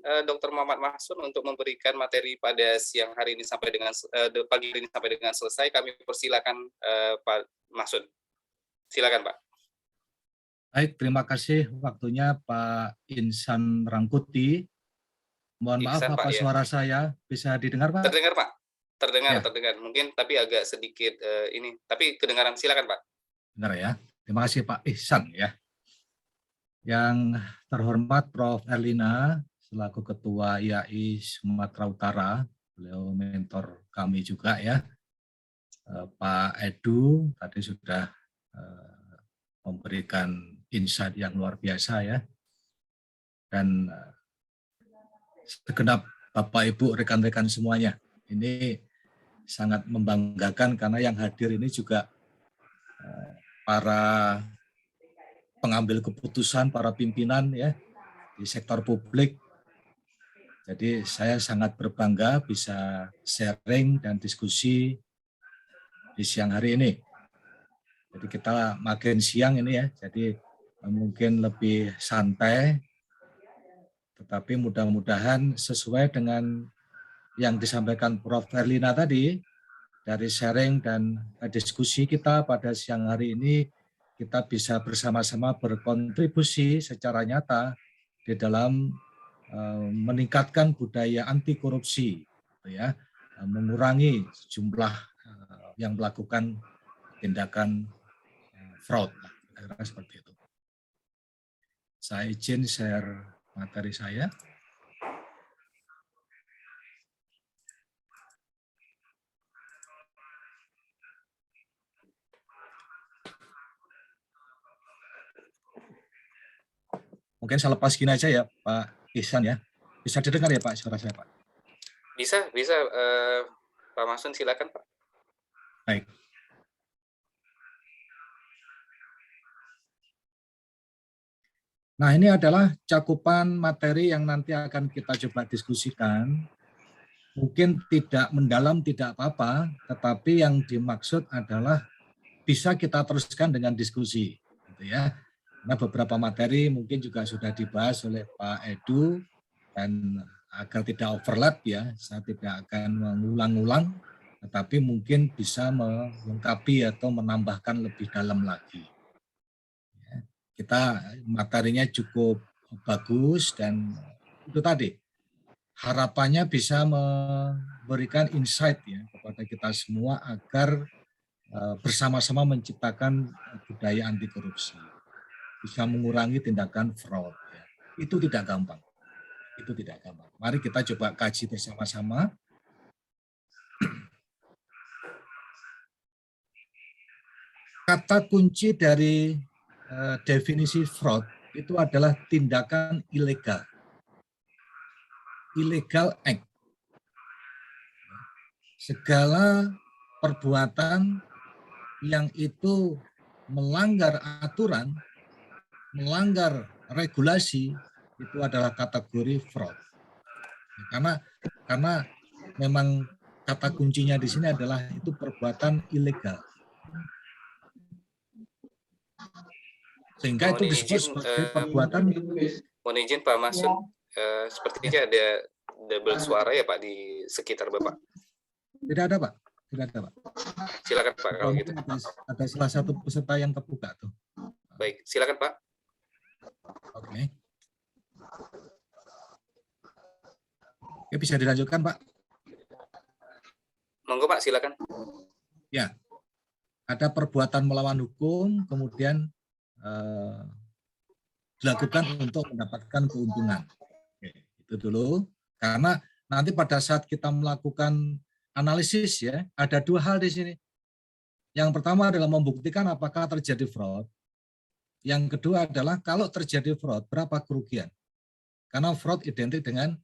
Dr. Muhammad Mahsun untuk memberikan materi pada siang hari ini sampai dengan pagi ini sampai dengan selesai. Kami persilakan Pak Mahsun. Silakan Pak. Baik, terima kasih waktunya Pak Insan Rangkuti. Mohon maaf Ihsan, apa Pak, ya. suara saya bisa didengar Pak? Terdengar Pak. Ya. Terdengar. Mungkin tapi agak sedikit ini. Tapi kedengaran, silakan Pak. Benar ya. Terima kasih Pak Ihsan ya. Yang terhormat Prof. Erlina selaku Ketua IAI Sumatera Utara, beliau mentor kami juga ya. Pak Edu tadi sudah memberikan insight yang luar biasa ya. Dan segenap Bapak Ibu rekan-rekan semuanya, ini sangat membanggakan karena yang hadir ini juga para pengambil keputusan, para pimpinan ya di sektor publik. Jadi saya sangat berbangga bisa sharing dan diskusi di siang hari ini. Jadi kita makin siang ini ya, jadi mungkin lebih santai, tetapi mudah-mudahan sesuai dengan yang disampaikan Prof. Erlina tadi, dari sharing dan diskusi kita pada siang hari ini, kita bisa bersama-sama berkontribusi secara nyata di dalam meningkatkan budaya anti korupsi, ya, mengurangi jumlah yang melakukan tindakan fraud, seperti itu. Saya izin share materi saya. Mungkin saya lepas gini aja ya Pak Ihsan ya. Bisa didengar ya Pak suara saya Pak? Bisa Pak Mahsun, silakan Pak. Baik. Nah ini adalah cakupan materi yang nanti akan kita coba diskusikan. Mungkin tidak mendalam tidak apa-apa, tetapi yang dimaksud adalah bisa kita teruskan dengan diskusi, gitu ya. Nah beberapa materi mungkin juga sudah dibahas oleh Pak Edu, dan agar tidak overlap ya, saya tidak akan mengulang-ulang, tetapi mungkin bisa melengkapi atau menambahkan lebih dalam lagi. Ya, kita materinya cukup bagus dan itu tadi, harapannya bisa memberikan insight ya kepada kita semua agar bersama-sama menciptakan budaya anti korupsi, bisa mengurangi tindakan fraud. Ya. Itu tidak gampang. Itu tidak gampang. Mari kita coba kaji bersama-sama. Kata kunci dari definisi fraud itu adalah tindakan ilegal. Illegal act. Segala perbuatan yang itu melanggar aturan, melanggar regulasi, itu adalah kategori fraud. Karena memang kata kuncinya di sini adalah itu perbuatan ilegal. Sehingga itu disebut sebagai perbuatan. Mohon izin Pak Mahsun, sepertinya ada double suara ya Pak di sekitar Bapak. Tidak ada Pak, tidak ada Pak. Silakan Pak kalau gitu. Ada salah satu peserta yang kebuka tuh. Baik, silakan Pak. Oke. Oke, bisa dilanjutkan Pak. Monggo Pak, silakan. Ya, ada perbuatan melawan hukum, kemudian dilakukan untuk mendapatkan keuntungan. Oke, itu dulu. Karena nanti pada saat kita melakukan analisis ya, ada dua hal di sini. Yang pertama adalah membuktikan apakah terjadi fraud. Yang kedua adalah kalau terjadi fraud, berapa kerugian. Karena fraud identik dengan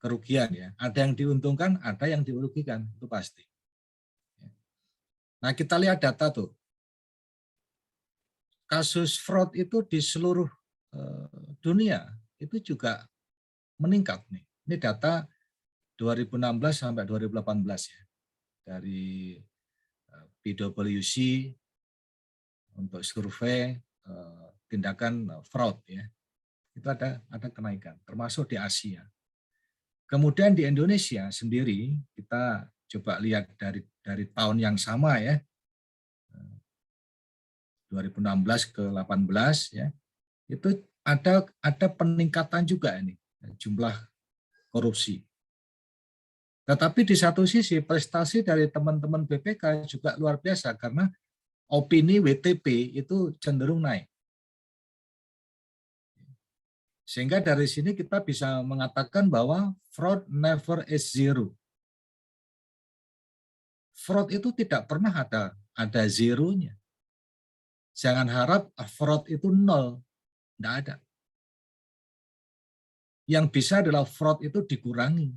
kerugian ya. Ada yang diuntungkan, ada yang dirugikan, itu pasti. Nah kita lihat data tuh. Kasus fraud itu di seluruh dunia itu juga meningkat nih. Ini data 2016 sampai 2018 ya. Dari PwC untuk survei tindakan fraud ya. Itu ada kenaikan, termasuk di Asia. Kemudian di Indonesia sendiri kita coba lihat dari tahun yang sama ya, 2016 ke 18 ya, itu ada peningkatan juga ini jumlah korupsi. Tetapi di satu sisi prestasi dari teman-teman BPK juga luar biasa karena opini WTP itu cenderung naik. Sehingga dari sini kita bisa mengatakan bahwa fraud never is zero. Fraud itu tidak pernah ada zeronya. Jangan harap fraud itu nol, tidak ada. Yang bisa adalah fraud itu dikurangi.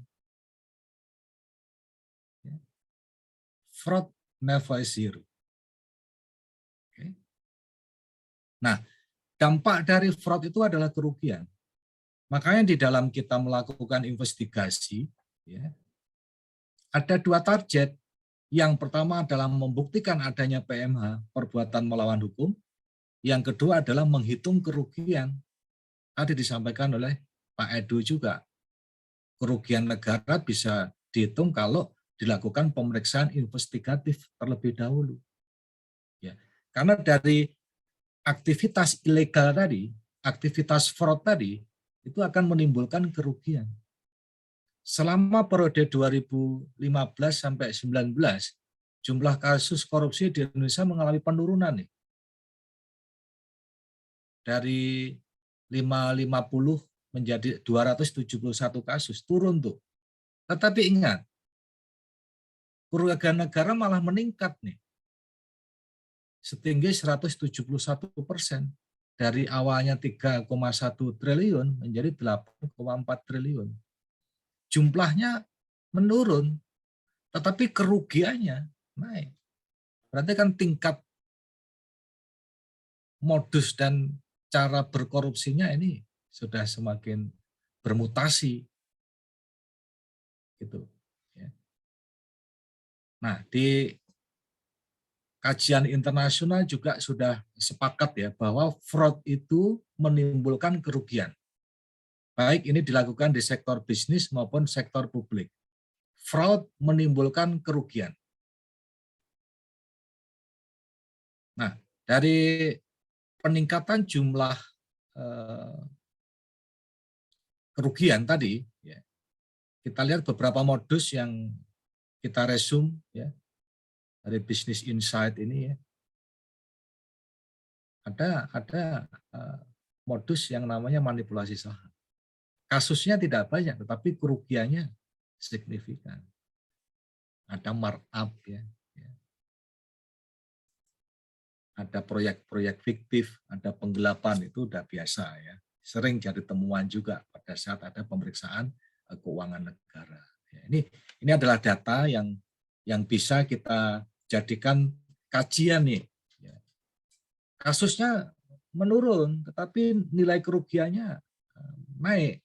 Fraud never is zero. Nah, dampak dari fraud itu adalah kerugian. Makanya di dalam kita melakukan investigasi, ya, ada dua target. Yang pertama adalah membuktikan adanya PMH, perbuatan melawan hukum. Yang kedua adalah menghitung kerugian. Tadi disampaikan oleh Pak Edu juga. Kerugian negara bisa dihitung kalau dilakukan pemeriksaan investigatif terlebih dahulu. Ya, karena dari aktivitas ilegal tadi, aktivitas fraud tadi, itu akan menimbulkan kerugian. Selama periode 2015 sampai 19, jumlah kasus korupsi di Indonesia mengalami penurunan nih. Dari 550 menjadi 271 kasus, turun tuh. Tetapi ingat, kerugian negara malah meningkat nih. Setinggi 171%. Dari awalnya 3,1 triliun menjadi 8,4 triliun. Jumlahnya menurun, tetapi kerugiannya naik. Berarti kan tingkat modus dan cara berkorupsinya ini sudah semakin bermutasi. Gitu. Nah, di kajian internasional juga sudah sepakat ya bahwa fraud itu menimbulkan kerugian. Baik ini dilakukan di sektor bisnis maupun sektor publik. Fraud menimbulkan kerugian. Nah, dari peningkatan jumlah kerugian tadi, ya, kita lihat beberapa modus yang kita resume ya, dari Business Insight ini ya. Ada modus yang namanya manipulasi saham. Kasusnya tidak banyak, tetapi kerugiannya signifikan. Ada markup ya. Ada proyek-proyek fiktif, ada penggelapan, itu udah biasa ya. Sering jadi temuan juga pada saat ada pemeriksaan keuangan negara. Ya, ini adalah data yang bisa kita jadikan kajian nih. Ya. Kasusnya menurun, tetapi nilai kerugiannya naik.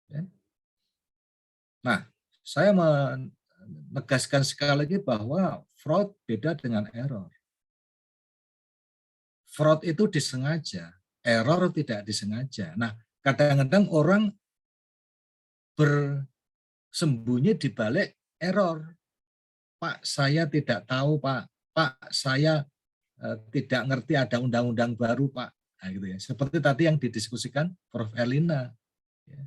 Ya. Nah, saya menegaskan sekali lagi bahwa fraud beda dengan error. Fraud itu disengaja, error tidak disengaja. Nah, kadang-kadang orang bersembunyi di balik error. Pak, saya tidak tahu, Pak. Pak, saya tidak ngerti ada undang-undang baru, Pak. Nah, gitu ya. Seperti tadi yang didiskusikan Prof. Elina. Ya.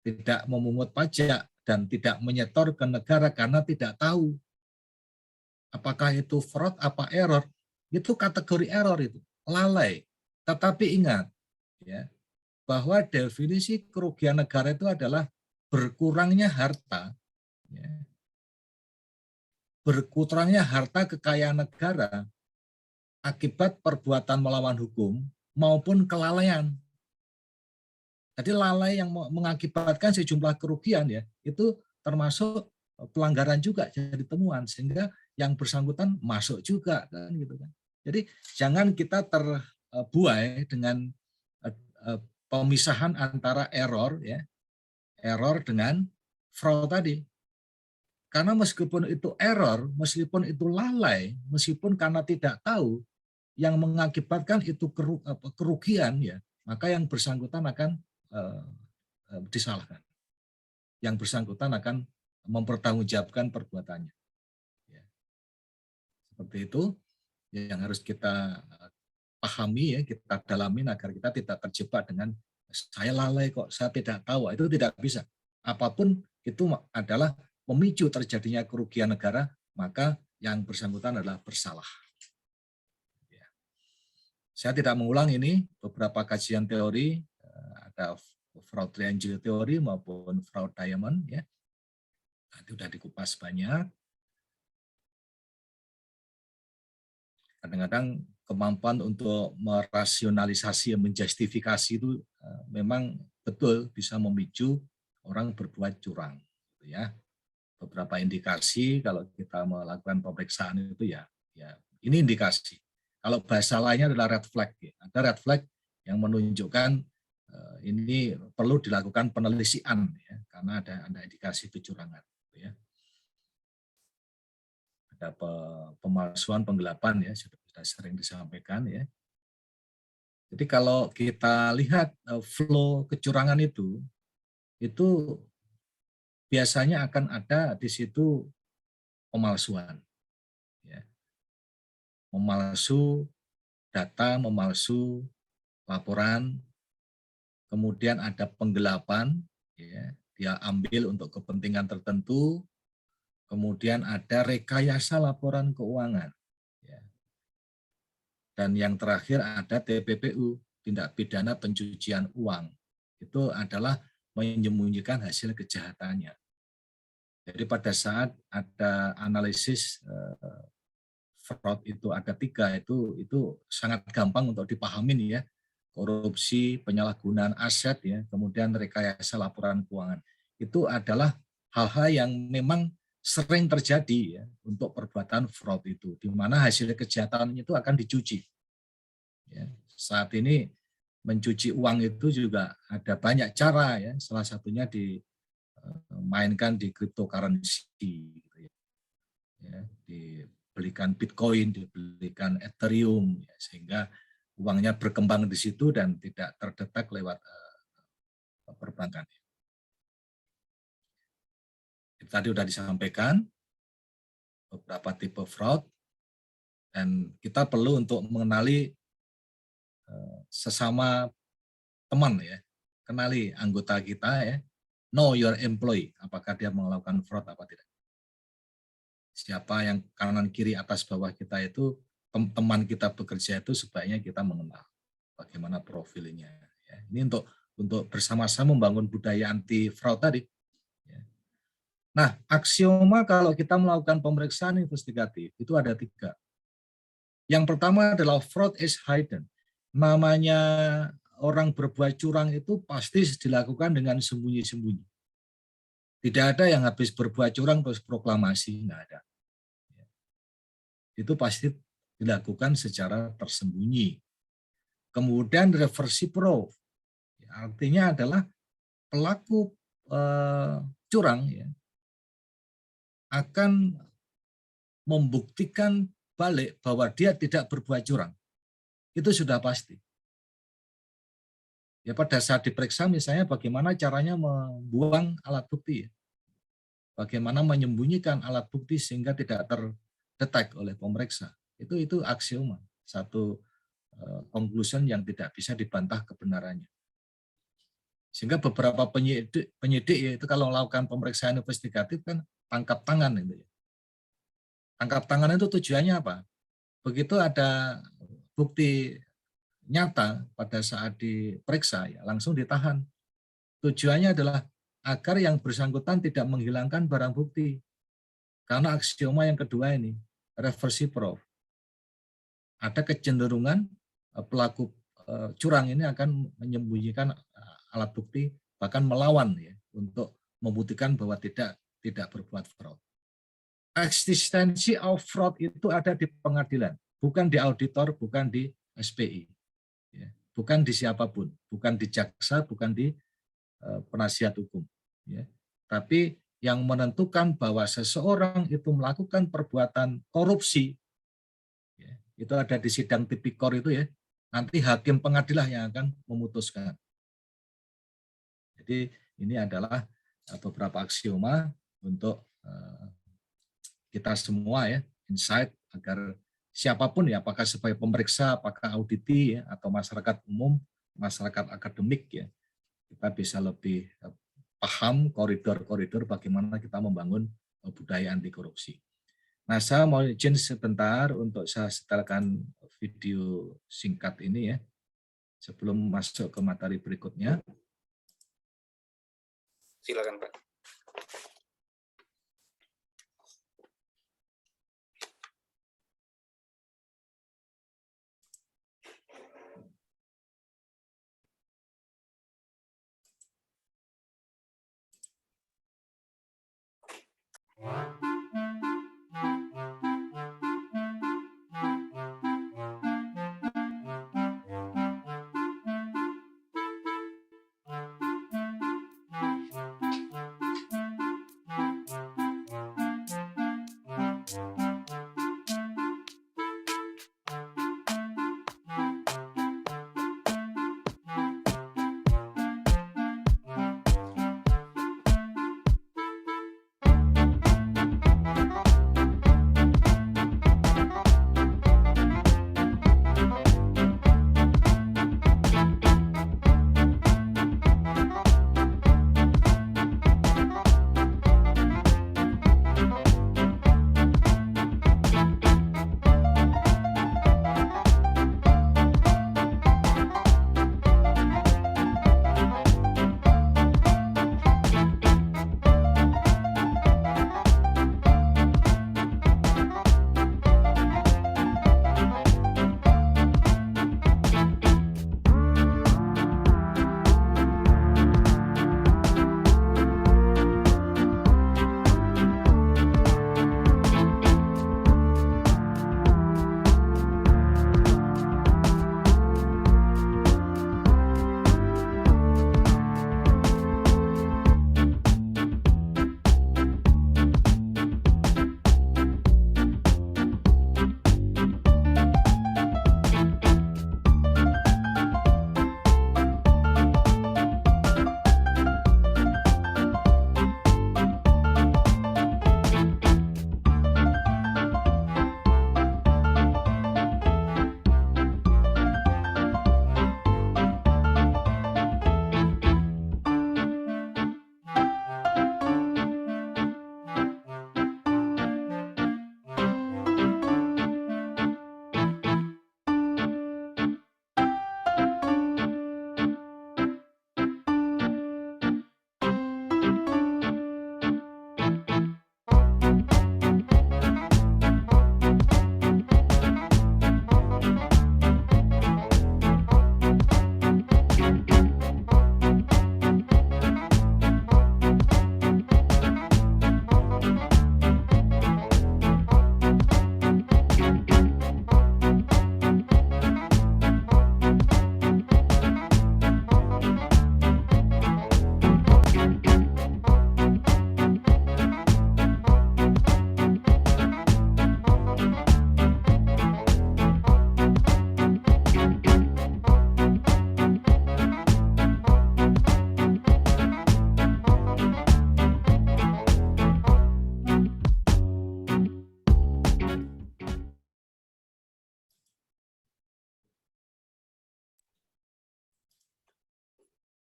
Tidak memungut pajak dan tidak menyetor ke negara karena tidak tahu apakah itu fraud apa error. Itu kategori error itu, lalai. Tetapi ingat ya, bahwa definisi kerugian negara itu adalah berkurangnya harta, ya, berkurangnya harta kekayaan negara akibat perbuatan melawan hukum maupun kelalaian. Jadi lalai yang mengakibatkan sejumlah kerugian ya, itu termasuk pelanggaran juga jadi temuan, sehingga yang bersangkutan masuk juga kan gitu kan. Jadi jangan kita terbuai dengan pemisahan antara error ya, error dengan fraud tadi. Karena meskipun itu error, meskipun itu lalai, meskipun karena tidak tahu, yang mengakibatkan itu kerugian ya, maka yang bersangkutan akan disalahkan. Yang bersangkutan akan mempertanggungjawabkan perbuatannya. Ya. Seperti itu yang harus kita pahami ya, kita dalamin agar kita tidak terjebak dengan saya lalai kok, saya tidak tahu. Itu tidak bisa. Apapun itu adalah memicu terjadinya kerugian negara, maka yang bersangkutan adalah bersalah. Ya. Saya tidak mengulang ini, beberapa kajian teori, ada fraud triangle teori maupun fraud diamond, ya. Itu sudah dikupas banyak. Kadang-kadang kemampuan untuk merasionalisasi, menjustifikasi itu memang betul bisa memicu orang berbuat curang. Ya. Beberapa indikasi kalau kita melakukan pemeriksaan itu ya ini indikasi. Kalau bahasa lainnya adalah red flag. Ya. Ada red flag yang menunjukkan ini perlu dilakukan penelitian ya, karena ada indikasi kecurangan. Ya. Ada pemalsuan, penggelapan ya sudah sering disampaikan ya. Jadi kalau kita lihat flow kecurangan itu biasanya akan ada di situ pemalsuan, ya. Memalsu data, memalsu laporan, kemudian ada penggelapan, ya. Dia ambil untuk kepentingan tertentu, kemudian ada rekayasa laporan keuangan. Ya. Dan yang terakhir ada TPPU, tindak pidana pencucian uang. Itu adalah menyembunyikan hasil kejahatannya. Jadi pada saat ada analisis fraud itu ada 3, itu sangat gampang untuk dipahami ya. Korupsi, penyalahgunaan aset ya, kemudian rekayasa laporan keuangan. Itu adalah hal-hal yang memang sering terjadi ya untuk perbuatan fraud itu, di mana hasil kejahatan itu akan dicuci. Ya, saat ini mencuci uang itu juga ada banyak cara ya, salah satunya dimainkan di cryptocurrency, gitu ya. Ya, dibelikan Bitcoin, dibelikan Ethereum, ya, sehingga uangnya berkembang di situ dan tidak terdetek lewat perbankan. Tadi sudah disampaikan beberapa tipe fraud dan kita perlu untuk mengenali sesama teman ya, kenali anggota kita ya, know your employee, apakah dia melakukan fraud apa tidak. Siapa yang kanan kiri atas bawah kita itu teman kita bekerja itu sebaiknya kita mengenal bagaimana profilnya. Ya. Ini untuk bersama-sama membangun budaya anti fraud tadi. Ya. Nah, aksioma kalau kita melakukan pemeriksaan investigatif itu ada 3. Yang pertama adalah fraud is hidden. Namanya orang berbuat curang itu pasti dilakukan dengan sembunyi-sembunyi. Tidak ada yang habis berbuat curang terus proklamasi, nggak ada. Itu pasti dilakukan secara tersembunyi. Kemudian reversi proof, artinya adalah pelaku curang ya, akan membuktikan balik bahwa dia tidak berbuat curang. Itu sudah pasti. Ya pada saat diperiksa misalnya bagaimana caranya membuang alat bukti, ya. Bagaimana menyembunyikan alat bukti sehingga tidak terdetek oleh pemeriksa. Itu aksioma, satu conclusion yang tidak bisa dibantah kebenarannya. Sehingga beberapa penyidik yaitu kalau melakukan pemeriksaan investigatif kan tangkap tangan itu ya. Tangkap tangan itu tujuannya apa? Begitu ada bukti nyata pada saat diperiksa ya langsung ditahan. Tujuannya adalah agar yang bersangkutan tidak menghilangkan barang bukti. Karena aksioma yang kedua ini, reversi proof. Ada kecenderungan pelaku curang ini akan menyembunyikan alat bukti, bahkan melawan ya untuk membuktikan bahwa tidak berbuat fraud. Eksistensi of fraud itu ada di pengadilan, bukan di auditor, bukan di SPI, ya. Bukan di siapapun, bukan di jaksa, bukan di penasihat hukum. Ya. Tapi yang menentukan bahwa seseorang itu melakukan perbuatan korupsi, ya, itu ada di sidang tipikor itu ya, nanti hakim pengadilan yang akan memutuskan. Jadi Jadi ini adalah beberapa aksioma untuk kita semua ya, insight agar siapapun ya, apakah sebagai pemeriksa, apakah auditi ya, atau masyarakat umum, masyarakat akademik ya, kita bisa lebih paham koridor-koridor bagaimana kita membangun budaya anti korupsi. Nah, saya mau izin sebentar untuk saya setelkan video singkat ini ya, sebelum masuk ke materi berikutnya. Silakan, Pak.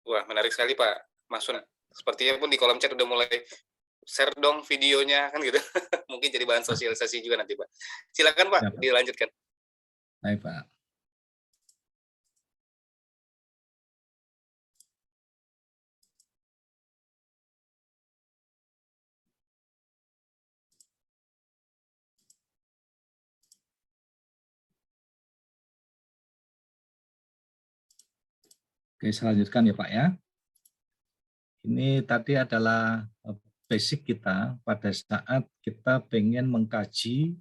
Wah, menarik sekali Pak Masun. Sepertinya pun di kolom chat udah mulai share dong videonya kan gitu. Mungkin jadi bahan sosialisasi juga nanti Pak. Silakan Pak, Ya, Pak. dilanjutkan. Baik, Pak. Oke, saya lanjutkan ya Pak ya. Ini tadi adalah basic kita pada saat kita pengen mengkaji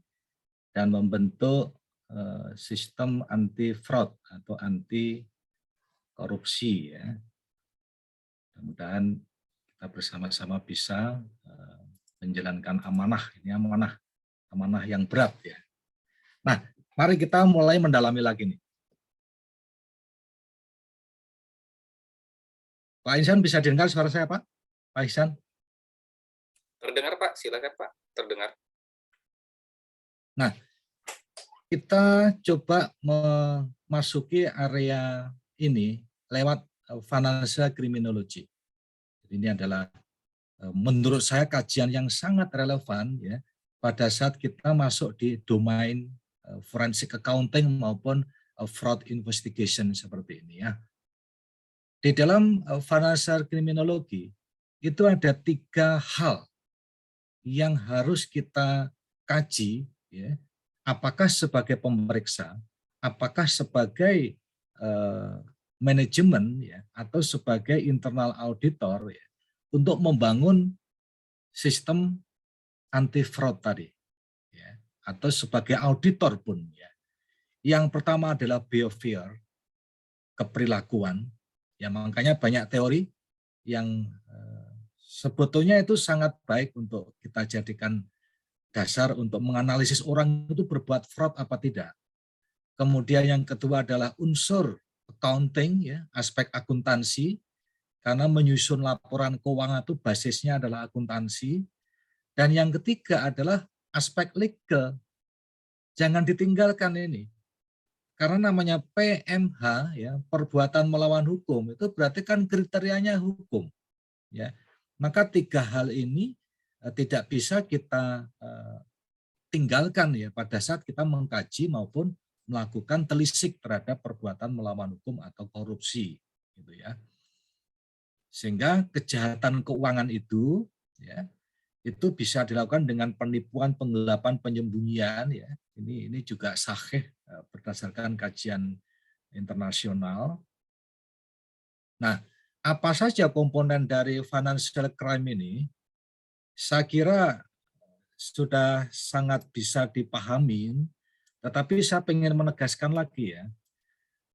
dan membentuk sistem anti fraud atau anti korupsi ya. Mudah-mudahan kita bersama-sama bisa menjalankan amanah, ini amanah yang berat ya. Nah, mari kita mulai mendalami lagi nih. Pak Ihsan bisa dengar suara saya, Pak? Pak Ihsan? Terdengar, Pak. Silakan, Pak. Terdengar. Nah, kita coba memasuki area ini lewat financial criminology. Ini adalah menurut saya kajian yang sangat relevan ya pada saat kita masuk di domain forensic accounting maupun fraud investigation seperti ini ya. Di dalam financial criminology itu ada 3 hal yang harus kita kaji ya. Apakah sebagai pemeriksa, apakah sebagai manajemen ya atau sebagai internal auditor ya, untuk membangun sistem anti fraud tadi ya, atau sebagai auditor pun ya. Yang pertama adalah behavior, keperilakuan ya, makanya banyak teori yang sebetulnya itu sangat baik untuk kita jadikan dasar untuk menganalisis orang itu berbuat fraud apa tidak. Kemudian yang kedua adalah unsur accounting ya, aspek akuntansi, karena menyusun laporan keuangan itu basisnya adalah akuntansi. Dan yang ketiga adalah aspek legal. Jangan ditinggalkan ini. Karena namanya PMH ya, perbuatan melawan hukum, itu berarti kan kriterianya hukum ya. Maka 3 hal ini tidak bisa kita tinggalkan ya pada saat kita mengkaji maupun melakukan telisik terhadap perbuatan melawan hukum atau korupsi gitu ya. Sehingga kejahatan keuangan itu ya itu bisa dilakukan dengan penipuan, penggelapan, penyembunyian ya. Ini juga sahih berdasarkan kajian internasional. Nah, apa saja komponen dari financial crime ini? Saya kira sudah sangat bisa dipahami, tetapi saya ingin menegaskan lagi ya,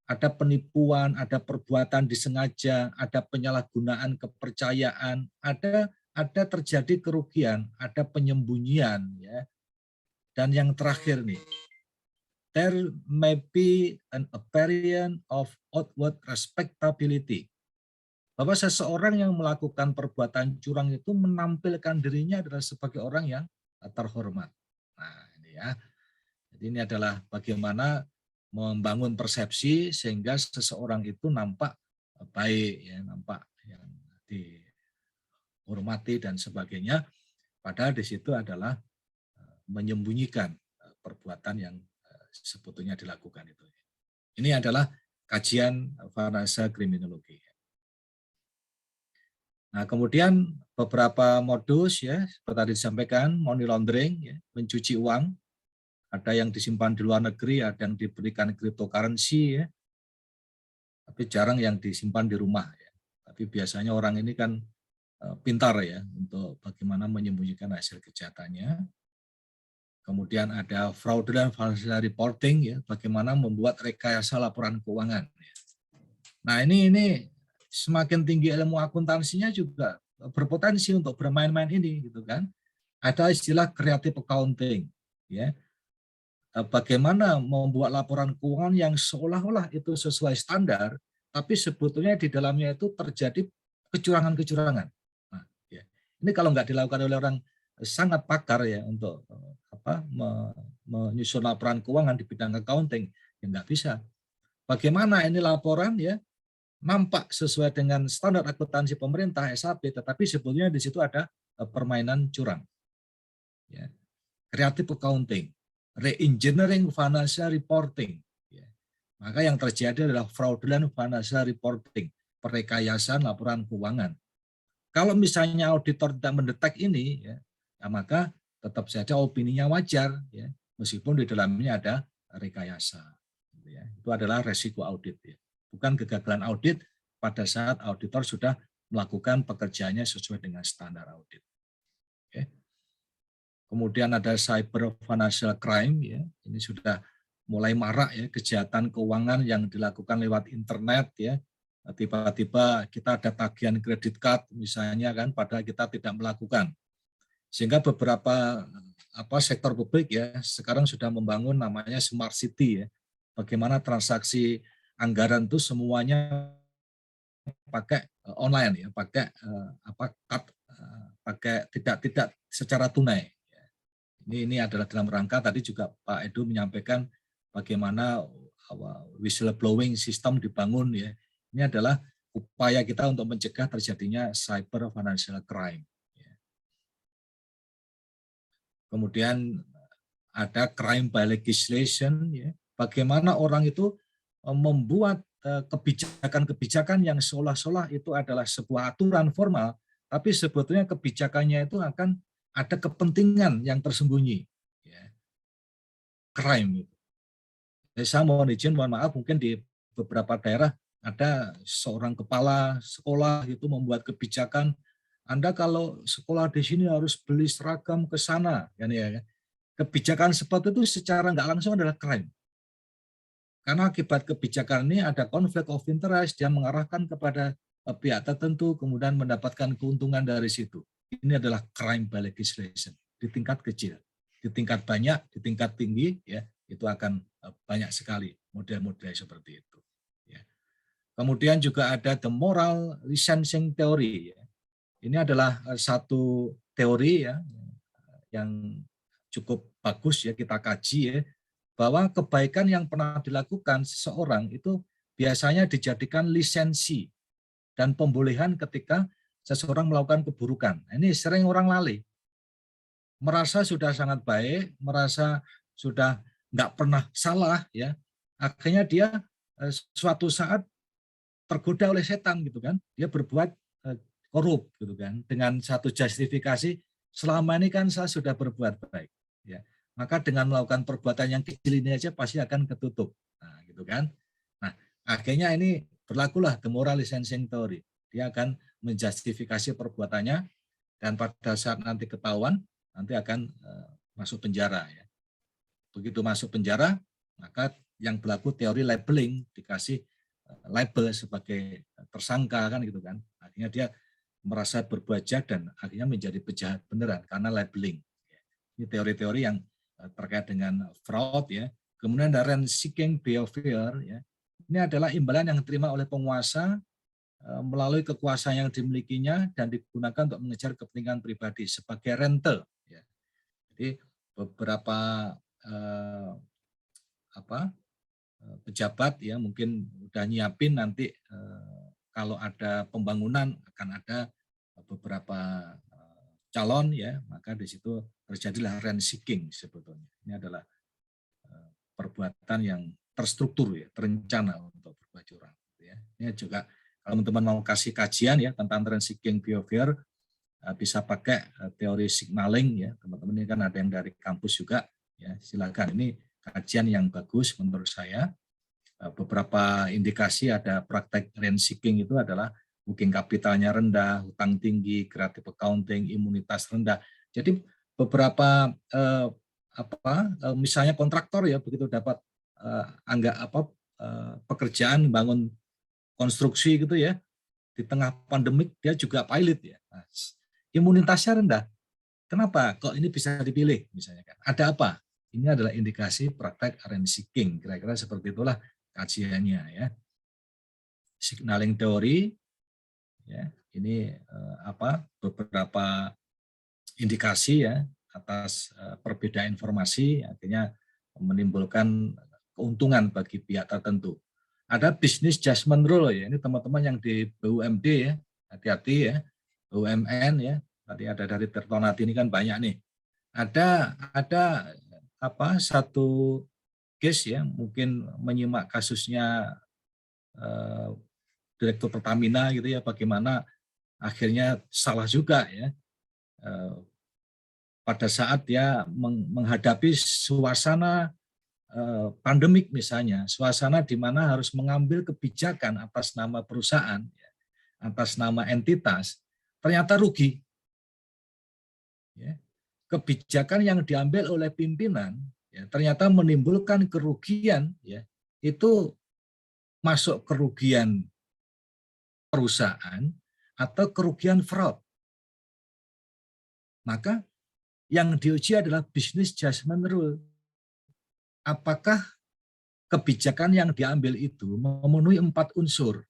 ada penipuan, ada perbuatan disengaja, ada penyalahgunaan kepercayaan, ada terjadi kerugian, ada penyembunyian ya. Dan yang terakhir nih, there may be an appearance of outward respectability. Bahwa seseorang yang melakukan perbuatan curang itu menampilkan dirinya adalah sebagai orang yang terhormat. Nah, ini ya. Jadi ini adalah bagaimana membangun persepsi sehingga seseorang itu nampak baik, ya, nampak yang dihormati dan sebagainya. Padahal di situ adalah menyembunyikan perbuatan yang sebetulnya dilakukan itu. Ini adalah kajian financial criminology. Nah, kemudian beberapa modus ya, seperti tadi disampaikan, money laundering, ya, mencuci uang, ada yang disimpan di luar negeri, ada yang diberikan cryptocurrency, ya, tapi jarang yang disimpan di rumah. Ya. Tapi biasanya orang ini kan pintar ya untuk bagaimana menyembunyikan hasil kejahatannya. Kemudian ada fraudulent financial reporting, ya, bagaimana membuat rekayasa laporan keuangan. Ya. Nah ini semakin tinggi ilmu akuntansinya juga berpotensi untuk bermain-main ini, gitu kan? Ada istilah creative accounting, ya. Bagaimana membuat laporan keuangan yang seolah-olah itu sesuai standar, tapi sebetulnya di dalamnya itu terjadi kecurangan-kecurangan. Nah, ya. Ini kalau nggak dilakukan oleh orang sangat pakar ya untuk menyusun laporan keuangan di bidang accounting, ya nggak bisa. Bagaimana ini laporan ya nampak sesuai dengan standar akuntansi pemerintah SAP, tetapi sebetulnya di situ ada permainan curang. Ya. Creative accounting, re-engineering financial reporting. Ya. Maka yang terjadi adalah fraudulent financial reporting, perekayasaan laporan keuangan. Kalau misalnya auditor tidak mendetek ini, ya maka tetap saja opininya wajar, ya, meskipun di dalamnya ada rekayasa. Ya. Itu adalah resiko audit. Ya. Bukan kegagalan audit pada saat auditor sudah melakukan pekerjaannya sesuai dengan standar audit. Oke. Kemudian ada cyber financial crime, ya. Ini sudah mulai marak ya, kejahatan keuangan yang dilakukan lewat internet ya. Tiba-tiba kita ada tagihan kredit card misalnya kan, padahal kita tidak melakukan. Sehingga beberapa sektor publik ya sekarang sudah membangun namanya smart city ya. Bagaimana transaksi anggaran itu semuanya pakai online ya, pakai pakai tidak secara tunai. Ini adalah dalam rangka tadi juga Pak Edu menyampaikan bagaimana whistleblowing sistem dibangun ya. Ini adalah upaya kita untuk mencegah terjadinya cyber financial crime. Kemudian ada crime by legislation ya. Bagaimana orang itu membuat kebijakan-kebijakan yang seolah-olah itu adalah sebuah aturan formal, tapi sebetulnya kebijakannya itu akan ada kepentingan yang tersembunyi. Ya. Crime. Saya mohon izin, mohon maaf, mungkin di beberapa daerah ada seorang kepala sekolah itu membuat kebijakan, Anda kalau sekolah di sini harus beli seragam ke sana. Ya. Kebijakan seperti itu secara nggak langsung adalah crime. Karena akibat kebijakan ini ada konflik of interest, dia mengarahkan kepada pihak tertentu, kemudian mendapatkan keuntungan dari situ. Ini adalah crime by legislation di tingkat kecil, di tingkat banyak, di tingkat tinggi, ya itu akan banyak sekali model-model seperti itu. Ya. Kemudian juga ada the moral licensing theory. Ya. Ini adalah satu teori ya yang cukup bagus ya kita kaji ya, bahwa kebaikan yang pernah dilakukan seseorang itu biasanya dijadikan lisensi dan pembolehan ketika seseorang melakukan keburukan. Ini sering orang lalai. Merasa sudah sangat baik, merasa sudah nggak pernah salah, ya. Akhirnya dia suatu saat tergoda oleh setan gitu kan. Dia berbuat korup gitu kan dengan satu justifikasi selama ini kan saya sudah berbuat baik, ya. Maka dengan melakukan perbuatan yang kecil ini aja pasti akan ketutup. Nah, gitu kan. Nah, akhirnya ini berlakulah the moral licensing theory. Dia akan menjustifikasi perbuatannya dan pada saat nanti ketahuan nanti akan masuk penjara ya. Begitu masuk penjara, maka yang berlaku teori labeling, dikasih label sebagai tersangka kan gitu kan. Akhirnya dia merasa berbuat jahat dan akhirnya menjadi pejahat beneran karena labeling. Ini teori-teori yang terkait dengan fraud ya. Kemudian ada rent seeking behavior ya. Ini adalah imbalan yang diterima oleh penguasa melalui kekuasaan yang dimilikinya dan digunakan untuk mengejar kepentingan pribadi sebagai rental ya. Jadi beberapa pejabat ya mungkin udah nyiapin nanti kalau ada pembangunan akan ada beberapa calon ya, maka di situ terjadilah rent seeking sebetulnya. Ini adalah perbuatan yang terstruktur ya, terencana untuk berbuat curang. Ya. Ini juga kalau teman-teman mau kasih kajian ya tentang rent seeking behavior bisa pakai teori signaling ya, teman-teman ini kan ada yang dari kampus juga ya, silakan. Ini kajian yang bagus menurut saya. Beberapa indikasi ada praktek rent seeking itu adalah booking kapitalnya rendah, hutang tinggi, creative accounting, imunitas rendah. Jadi beberapa misalnya kontraktor ya begitu dapat pekerjaan bangun konstruksi gitu ya di tengah pandemik dia juga pilot ya. Nah, imunitasnya rendah. Kenapa kok ini bisa dipilih misalnya kan? Ada apa? Ini adalah indikasi praktek rent seeking. Kira-kira seperti itulah kajiannya ya. Signaling teori ya, ini beberapa indikasi ya atas perbedaan informasi akhirnya menimbulkan keuntungan bagi pihak tertentu. Ada business judgment rule ya, ini teman-teman yang di BUMD ya, hati-hati ya, BUMN ya, tadi ada dari Tirtonadi ini kan banyak nih. Ada satu case ya, mungkin menyimak kasusnya Direktur Pertamina gitu ya, bagaimana akhirnya salah juga ya pada saat dia menghadapi suasana pandemik misalnya, suasana di mana harus mengambil kebijakan atas nama perusahaan, ya, atas nama entitas, ternyata rugi. Ya. Kebijakan yang diambil oleh pimpinan ya, ternyata menimbulkan kerugian, ya, itu masuk kerugian perusahaan atau kerugian fraud. Maka yang diuji adalah business judgment rule. Apakah kebijakan yang diambil itu memenuhi 4 unsur?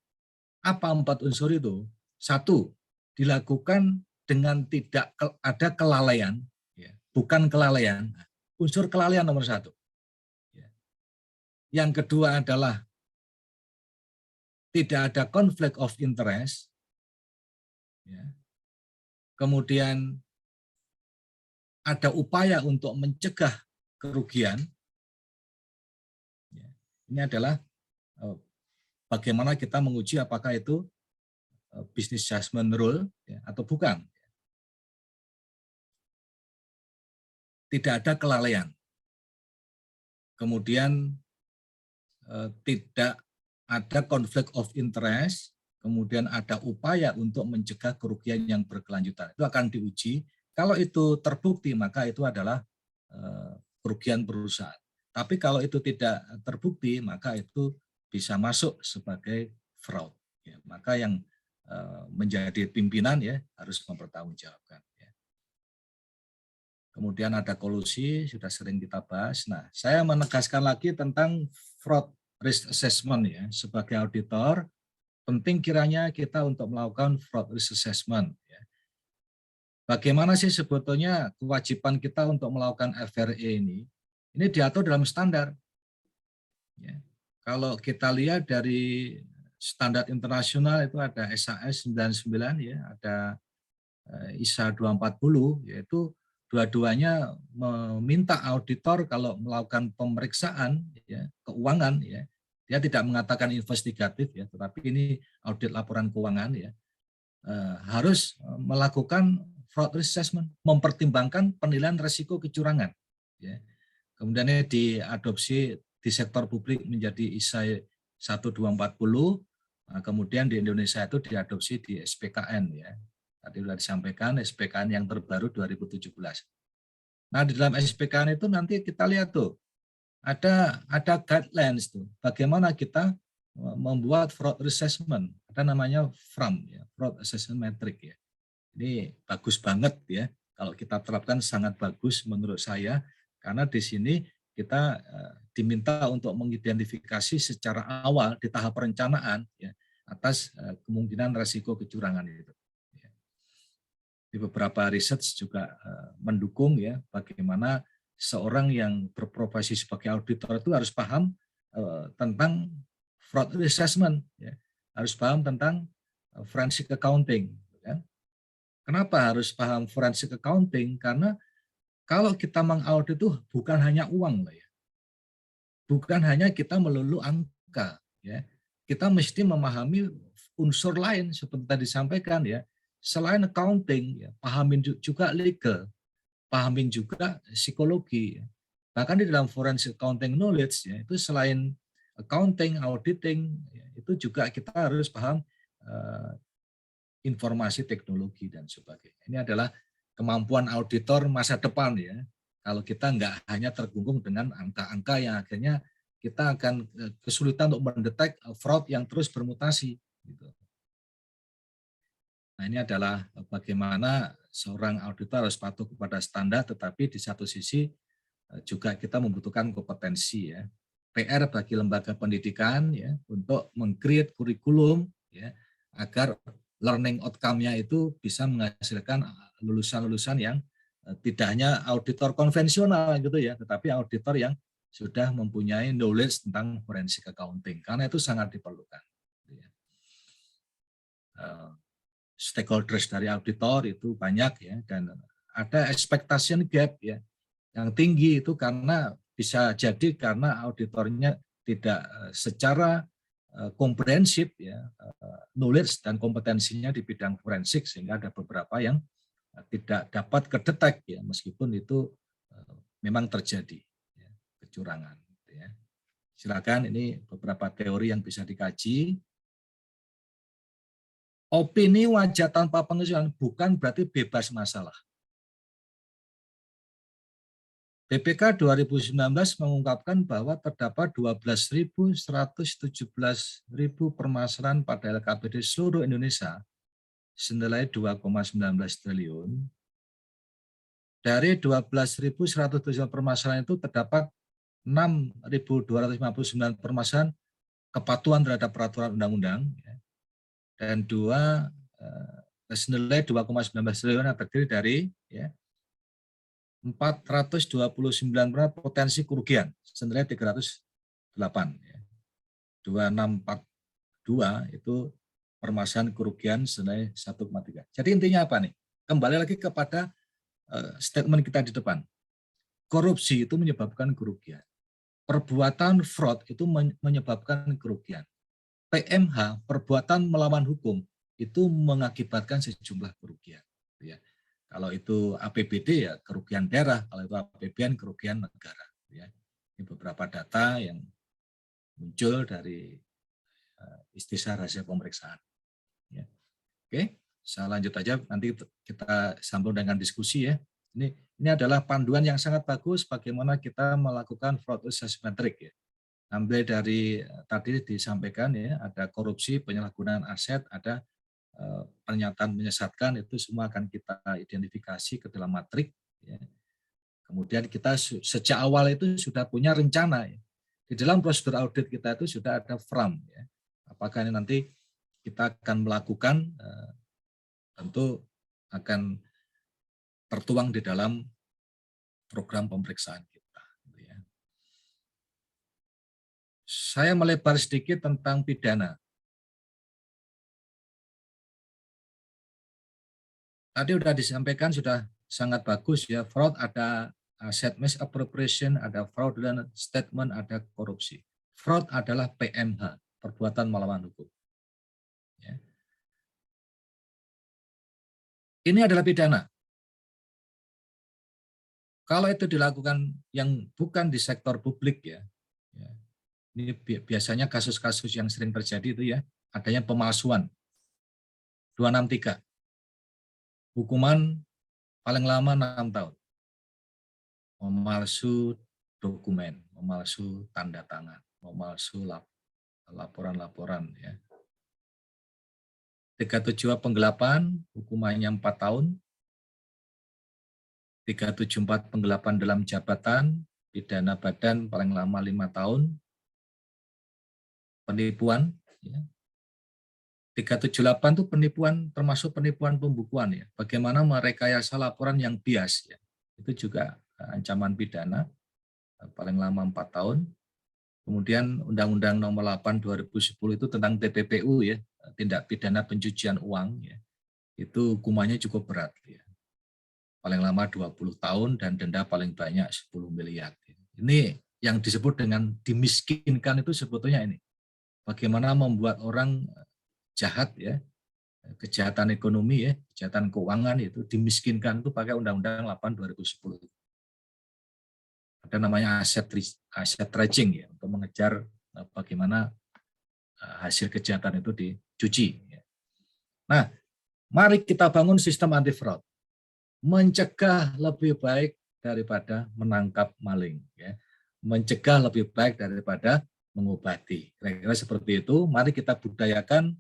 Apa 4 unsur itu? Satu, dilakukan dengan tidak ada kelalaian, ya, bukan kelalaian, unsur kelalaian nomor satu. Ya. Yang kedua adalah tidak ada konflik of interest, ya. Kemudian ada upaya untuk mencegah kerugian. Ya. Ini adalah bagaimana kita menguji apakah itu business judgment rule, ya, atau bukan. Tidak ada kelalaian. Kemudian tidak ada konflik of interest, kemudian ada upaya untuk mencegah kerugian yang berkelanjutan. Itu akan diuji. Kalau itu terbukti, maka itu adalah kerugian perusahaan. Tapi kalau itu tidak terbukti, maka itu bisa masuk sebagai fraud. Ya, maka yang menjadi pimpinan ya harus mempertanggungjawabkan. Ya. Kemudian ada kolusi, sudah sering kita bahas. Nah, saya menegaskan lagi tentang fraud risk assessment ya. Sebagai auditor, penting kiranya kita untuk melakukan fraud risk assessment. Ya. Bagaimana sih sebetulnya kewajiban kita untuk melakukan FRA ini? Ini diatur dalam standar. Ya. Kalau kita lihat dari standar internasional itu ada SAS 99 ya, ada ISA 240, yaitu dua-duanya meminta auditor kalau melakukan pemeriksaan ya, keuangan ya, dia tidak mengatakan investigatif ya, tetapi ini audit laporan keuangan ya, harus melakukan fraud risk assessment, mempertimbangkan penilaian risiko kecurangan. Ya. Kemudian ini diadopsi di sektor publik menjadi ISA 1240, kemudian di Indonesia itu diadopsi di SPKN ya. Tadi sudah disampaikan SPKN yang terbaru 2017. Nah di dalam SPKN itu nanti kita lihat tuh ada guidelines tuh bagaimana kita membuat fraud assessment. Ada namanya FRAM ya, fraud assessment metric ya. Ini bagus banget ya kalau kita terapkan, sangat bagus menurut saya karena di sini kita diminta untuk mengidentifikasi secara awal di tahap perencanaan ya atas kemungkinan risiko kecurangan itu. Di beberapa riset juga mendukung ya bagaimana seorang yang berprofesi sebagai auditor itu harus paham tentang fraud assessment, ya. Harus paham tentang forensic accounting. Ya. Kenapa harus paham forensic accounting? Karena kalau kita mengaudit itu bukan hanya uang, ya. Bukan hanya kita melulu angka, ya. Kita mesti memahami unsur lain seperti tadi disampaikan ya. Selain accounting, ya, pahamin juga legal, pahamin juga psikologi. Ya. Bahkan di dalam forensic accounting knowledge, ya, itu selain accounting, auditing, ya, itu juga kita harus paham informasi teknologi dan sebagainya. Ini adalah kemampuan auditor masa depan ya. Kalau kita nggak hanya tergunggung dengan angka-angka yang akhirnya kita akan kesulitan untuk mendetek fraud yang terus bermutasi. Gitu. Nah, ini adalah bagaimana seorang auditor harus patuh kepada standar, tetapi di satu sisi juga kita membutuhkan kompetensi ya. PR bagi lembaga pendidikan ya untuk meng-create kurikulum ya agar learning outcome-nya itu bisa menghasilkan lulusan-lulusan yang tidak hanya auditor konvensional gitu ya, tetapi auditor yang sudah mempunyai knowledge tentang forensic accounting karena itu sangat diperlukan. Stakeholders dari auditor itu banyak ya dan ada expectation gap ya yang tinggi itu karena bisa jadi karena auditornya tidak secara komprehensif ya knowledge dan kompetensinya di bidang forensik sehingga ada beberapa yang tidak dapat kedetek ya meskipun itu memang terjadi ya, kecurangan ya. Silakan, ini beberapa teori yang bisa dikaji. Opini wajah tanpa pengecualian bukan berarti bebas masalah. BPK 2019 mengungkapkan bahwa terdapat 12.117.000 permasalahan pada LKPD seluruh Indonesia senilai 2,19 triliun. Dari 12.117 permasalahan itu terdapat 6.259 permasalahan kepatuhan terhadap peraturan undang-undang dan 2 senilai 2,19 triliun yang terdiri dari ya, 429 potensi kerugian senilai 308. Ya. 2642 itu permasalahan kerugian senilai 1,3. Jadi intinya apa nih? Kembali lagi kepada statement kita di depan. Korupsi itu menyebabkan kerugian. Perbuatan fraud itu menyebabkan kerugian. PMH, perbuatan melawan hukum, itu mengakibatkan sejumlah kerugian. Ya. Kalau itu APBD ya kerugian daerah, kalau itu APBN kerugian negara. Ya. Ini beberapa data yang muncul dari istisar hasil pemeriksaan. Ya. Oke, saya lanjut aja, nanti kita sambung dengan diskusi ya. Ini adalah panduan yang sangat bagus bagaimana kita melakukan fraud assessment trick ya. Ambil dari tadi disampaikan ya, ada korupsi, penyalahgunaan aset, ada pernyataan menyesatkan, itu semua akan kita identifikasi ke dalam matrik. Ya. Kemudian kita sejak awal itu sudah punya rencana. Ya. Di dalam prosedur audit kita itu sudah ada FRAM. Ya. Apakah ini nanti kita akan melakukan, tentu akan tertuang di dalam program pemeriksaan kita. Ya. Saya melebar sedikit tentang pidana. Tadi sudah disampaikan, sudah sangat bagus ya, fraud ada asset misappropriation, ada fraudulent statement, ada korupsi. Fraud adalah PMH, perbuatan melawan hukum. Ya. Ini adalah pidana. Kalau itu dilakukan yang bukan di sektor publik ya, ini biasanya kasus-kasus yang sering terjadi itu ya, adanya pemalsuan. 263. Hukuman paling lama 6 tahun. Memalsu dokumen, memalsu tanda tangan, memalsu laporan-laporan ya. 372 penggelapan, hukumannya 4 tahun. 374 penggelapan dalam jabatan, pidana badan paling lama 5 tahun. Penipuan ya. 378 itu penipuan, termasuk penipuan pembukuan ya. Bagaimana merekayasa laporan yang bias ya. Itu juga ancaman pidana paling lama 4 tahun. Kemudian Undang-Undang Nomor 8 2010 itu tentang TPPU ya, tindak pidana pencucian uang ya. Itu hukumannya cukup berat ya. Paling lama 20 tahun dan denda paling banyak 10 miliar. Ini yang disebut dengan dimiskinkan itu sebetulnya ini. Bagaimana membuat orang jahat ya, kejahatan ekonomi ya, kejahatan keuangan itu dimiskinkan itu pakai Undang-Undang 8 2010. Ada namanya aset tracing ya, untuk mengejar bagaimana hasil kejahatan itu dicuci. Nah, mari kita bangun sistem anti fraud. Mencegah lebih baik daripada menangkap maling ya. Mencegah lebih baik daripada mengobati. Kira-kira seperti itu. Mari kita budayakan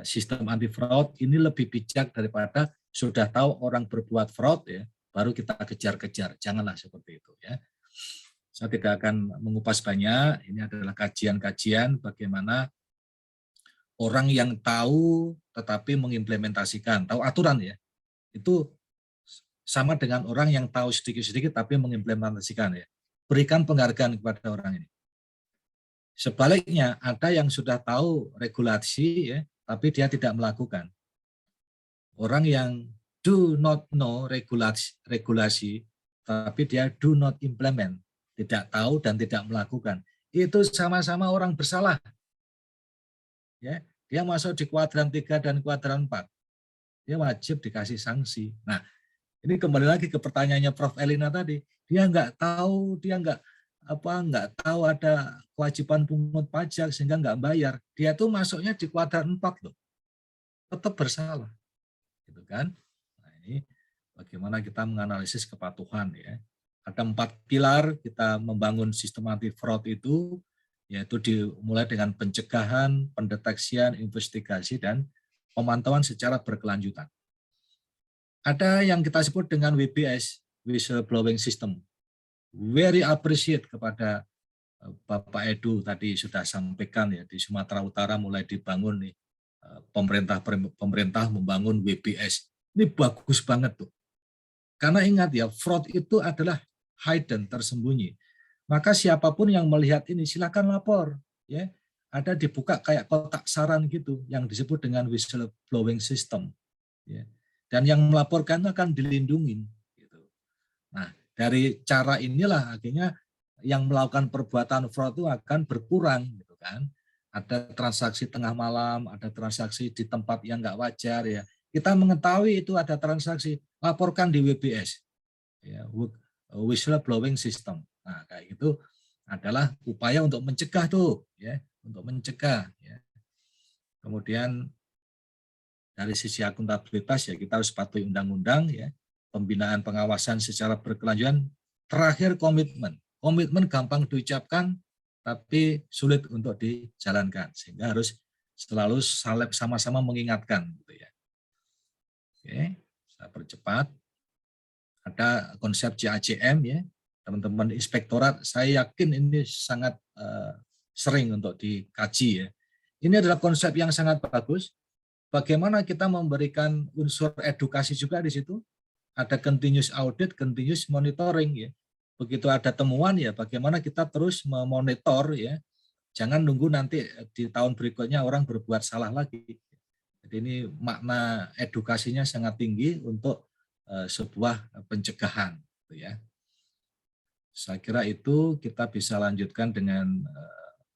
sistem anti fraud ini lebih bijak daripada sudah tahu orang berbuat fraud ya, baru kita kejar-kejar. Janganlah seperti itu ya. Saya tidak akan mengupas banyak. Ini adalah kajian-kajian bagaimana orang yang tahu tetapi mengimplementasikan, tahu aturan ya. Itu sama dengan orang yang tahu sedikit-sedikit tapi mengimplementasikan ya. Berikan penghargaan kepada orang ini. Sebaliknya ada yang sudah tahu regulasi ya, tapi dia tidak melakukan. Orang yang do not know regulasi, tapi dia do not implement, tidak tahu dan tidak melakukan. Itu sama-sama orang bersalah. Ya, dia masuk di kuadran 3 dan kuadran 4. Dia wajib dikasih sanksi. Nah, ini kembali lagi ke pertanyaannya Prof. Elina tadi. Dia nggak tahu, dia nggak tahu ada kewajiban pungut pajak sehingga nggak bayar. Dia tuh masuknya di kuadran 4 loh. Tetap bersalah. Gitu kan? Nah, ini bagaimana kita menganalisis kepatuhan ya. Ada 4 pilar kita membangun sistem anti fraud itu, yaitu dimulai dengan pencegahan, pendeteksian, investigasi, dan pemantauan secara berkelanjutan. Ada yang kita sebut dengan WBS, whistleblowing system. Very appreciate kepada Bapak Edu tadi sudah sampaikan ya, di Sumatera Utara mulai dibangun nih pemerintah membangun WBS. Ini bagus banget tuh. Karena ingat ya, fraud itu adalah hidden, tersembunyi. Maka siapapun yang melihat ini silakan lapor, ya. Ada dibuka kayak kotak saran gitu yang disebut dengan whistleblowing system, ya. Dan yang melaporkan akan dilindungi gitu. Nah, dari cara inilah akhirnya yang melakukan perbuatan fraud itu akan berkurang gitu kan. Ada transaksi tengah malam, ada transaksi di tempat yang nggak wajar ya. Kita mengetahui itu ada transaksi, laporkan di WBS, ya, whistleblowing system. Nah, kayak itu adalah upaya untuk mencegah tuh, ya, untuk mencegah. Ya. Kemudian dari sisi akuntabilitas ya kita harus patuhi undang-undang, ya, pembinaan pengawasan secara berkelanjutan. Terakhir komitmen. Komitmen gampang diucapkan, tapi sulit untuk dijalankan, sehingga harus selalu sama-sama mengingatkan, gitu ya. Oke, saya percepat. Ada konsep CACM ya, teman-teman inspektorat, saya yakin ini sangat sering untuk dikaji ya. Ini adalah konsep yang sangat bagus. Bagaimana kita memberikan unsur edukasi juga di situ? Ada continuous audit, continuous monitoring ya. Begitu ada temuan ya, bagaimana kita terus memonitor ya. Jangan nunggu nanti di tahun berikutnya orang berbuat salah lagi. Jadi ini makna edukasinya sangat tinggi untuk sebuah pencegahan, gitu ya. Saya kira itu kita bisa lanjutkan dengan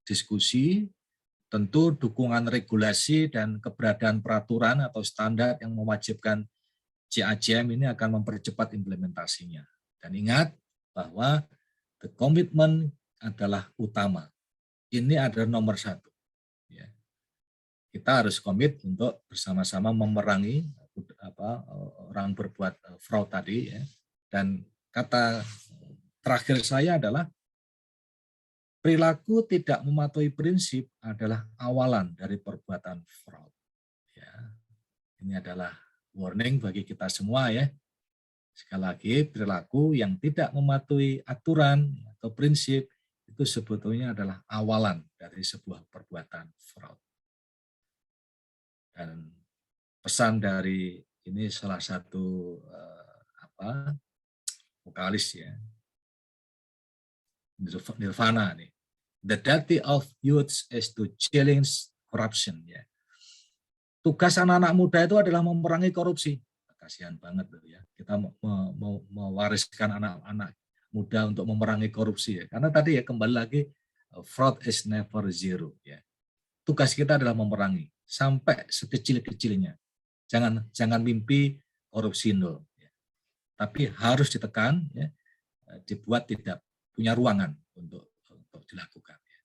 diskusi. Tentu dukungan regulasi dan keberadaan peraturan atau standar yang mewajibkan CACM ini akan mempercepat implementasinya. Dan ingat bahwa the commitment adalah utama. Ini adalah nomor satu. Ya. Kita harus komit untuk bersama-sama memerangi orang berbuat fraud tadi, ya. Dan kata terakhir saya adalah perilaku tidak mematuhi prinsip adalah awalan dari perbuatan fraud. Ya. Ini adalah warning bagi kita semua ya. Sekali lagi, perilaku yang tidak mematuhi aturan atau prinsip itu sebetulnya adalah awalan dari sebuah perbuatan fraud. Dan pesan dari ini salah satu vokalis ya, Nirvana nih. The duty of youth is to challenge corruption ya. Tugas anak-anak muda itu adalah memerangi korupsi. Kasihan banget loh ya. Kita mau mewariskan anak-anak muda untuk memerangi korupsi ya. Karena tadi ya kembali lagi fraud is never zero ya. Tugas kita adalah memerangi sampai sekecil-kecilnya. Jangan mimpi korupsi nol. Ya. Tapi harus ditekan, ya, dibuat tidak punya ruangan untuk dilakukan. Ya.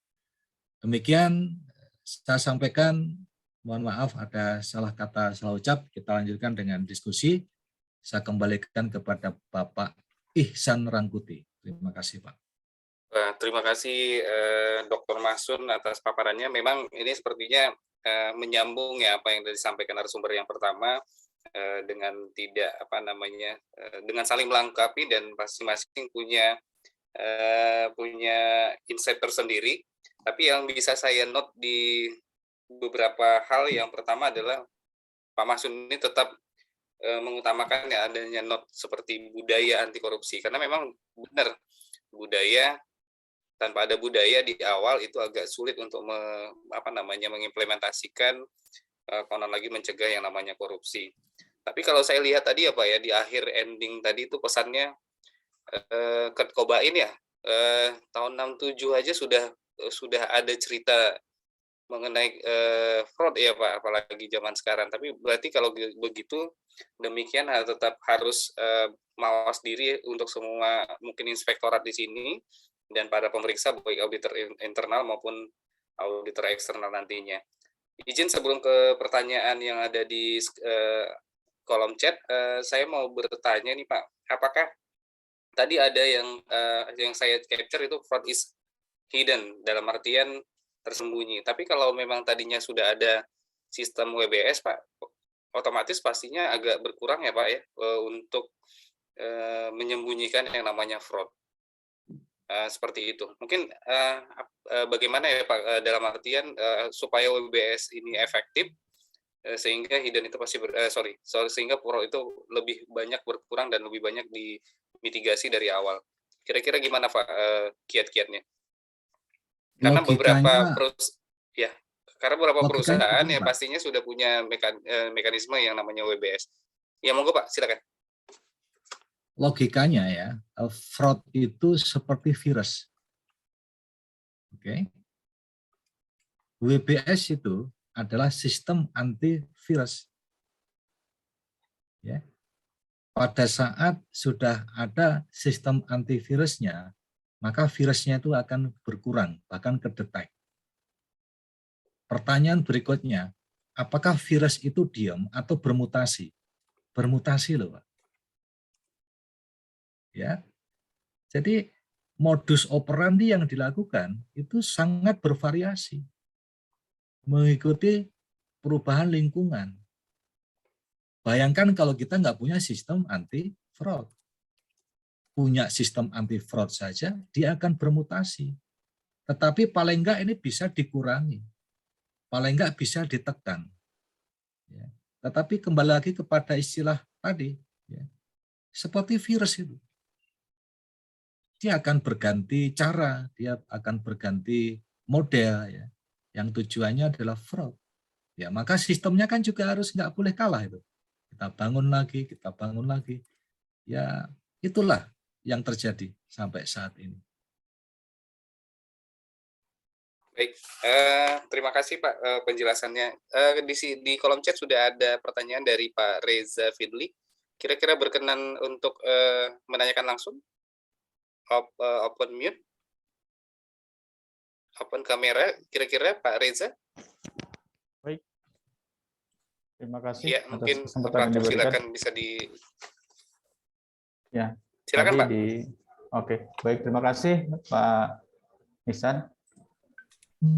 Demikian saya sampaikan. Mohon maaf ada salah kata, salah ucap. Kita lanjutkan dengan diskusi. Saya kembalikan kepada Bapak Ihsan Rangkuti. Terima kasih, Pak. Terima kasih Dr. Masun atas paparannya. Memang ini sepertinya menyambung ya apa yang disampaikan narasumber yang pertama dengan tidak dengan saling melengkapi dan masing-masing punya insight tersendiri. Tapi yang bisa saya note di beberapa hal, yang pertama adalah Pak Masun ini tetap mengutamakan ya adanya note seperti budaya anti korupsi, karena memang benar budaya. Tanpa ada budaya di awal itu agak sulit untuk mengimplementasikan konon lagi mencegah yang namanya korupsi. Tapi kalau saya lihat tadi ya Pak ya, di akhir ending tadi itu pesannya Kurt Cobain ya, tahun 67 aja sudah ada cerita mengenai fraud ya Pak, apalagi zaman sekarang. Tapi berarti kalau begitu demikian tetap harus mawas diri untuk semua mungkin inspektorat di sini dan para pemeriksa baik auditor internal maupun auditor eksternal nantinya. Izin sebelum ke pertanyaan yang ada di kolom chat, saya mau bertanya nih Pak, apakah tadi ada yang saya capture itu fraud is hidden, dalam artian tersembunyi. Tapi kalau memang tadinya sudah ada sistem WBS Pak, otomatis pastinya agak berkurang ya Pak ya untuk menyembunyikan yang namanya fraud. Seperti itu. Mungkin bagaimana ya Pak dalam artian supaya WBS ini efektif, sehingga hidden itu pasti sehingga fraud itu lebih banyak berkurang dan lebih banyak dimitigasi dari awal. Kira-kira gimana Pak kiat-kiatnya? Karena Logikanya, ya, karena beberapa logikanya perusahaan begini ya Pak. pastinya sudah punya mekanisme yang namanya WBS. Ya monggo Pak, silakan. Logikanya ya, fraud itu seperti virus. Oke. WBS itu adalah sistem antivirus. Ya. Pada saat sudah ada sistem antivirusnya, maka virusnya itu akan berkurang, bahkan kedetek. Pertanyaan berikutnya, apakah virus itu diam atau bermutasi? Bermutasi loh, Pak. Ya. Jadi modus operandi yang dilakukan itu sangat bervariasi, mengikuti perubahan lingkungan. Bayangkan kalau kita nggak punya sistem anti fraud, punya sistem anti fraud saja, dia akan bermutasi. Tetapi paling nggak ini bisa dikurangi, paling nggak bisa ditekan. Ya. Tetapi kembali lagi kepada istilah tadi, ya, seperti virus itu. Dia akan berganti cara, dia akan berganti model, ya, yang tujuannya adalah fraud. Ya, maka sistemnya kan juga harus nggak boleh kalah itu. Kita bangun lagi. Ya, itulah yang terjadi sampai saat ini. Baik, terima kasih Pak penjelasannya. Di kolom chat sudah ada pertanyaan dari Pak Reza Fidli. Kira-kira berkenan untuk menanyakan langsung? Open mute, open kamera, kira-kira Pak Reza? Baik, terima kasih Ya, atas mungkin kesempatan yang diberikan. silakan bisa di. Ya, Silakan Pak. Oke, baik, terima kasih Pak Ihsan.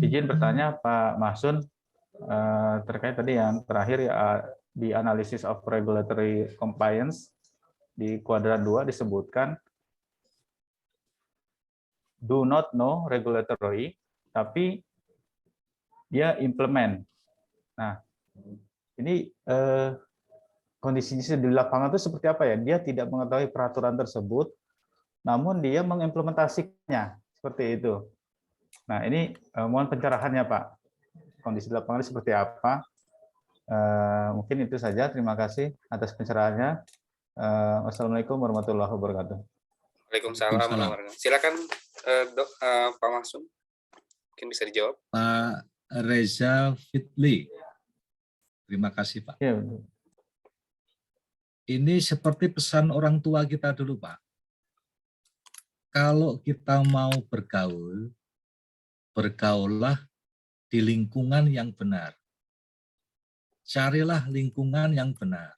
Izin bertanya Pak Mahsun terkait tadi yang terakhir ya, di analysis of regulatory compliance di kuadran 2 disebutkan do not know regulatory, tapi dia implement. Nah, ini kondisinya di lapangan itu seperti apa ya? Dia tidak mengetahui peraturan tersebut, namun dia mengimplementasikannya seperti itu. Nah, ini mohon pencerahannya Pak. Kondisi lapangan seperti apa? Mungkin itu saja. Terima kasih atas pencerahannya. Wassalamualaikum warahmatullahi wabarakatuh. Waalaikumsalam warahmatullahi wabarakatuh. Silakan Dok Pak Mahsun, mungkin bisa dijawab. Pak Reza Fitli, terima kasih Pak. Ya, betul. Ini seperti pesan orang tua kita dulu Pak. Kalau kita mau bergaul, bergaullah di lingkungan yang benar. Carilah lingkungan yang benar.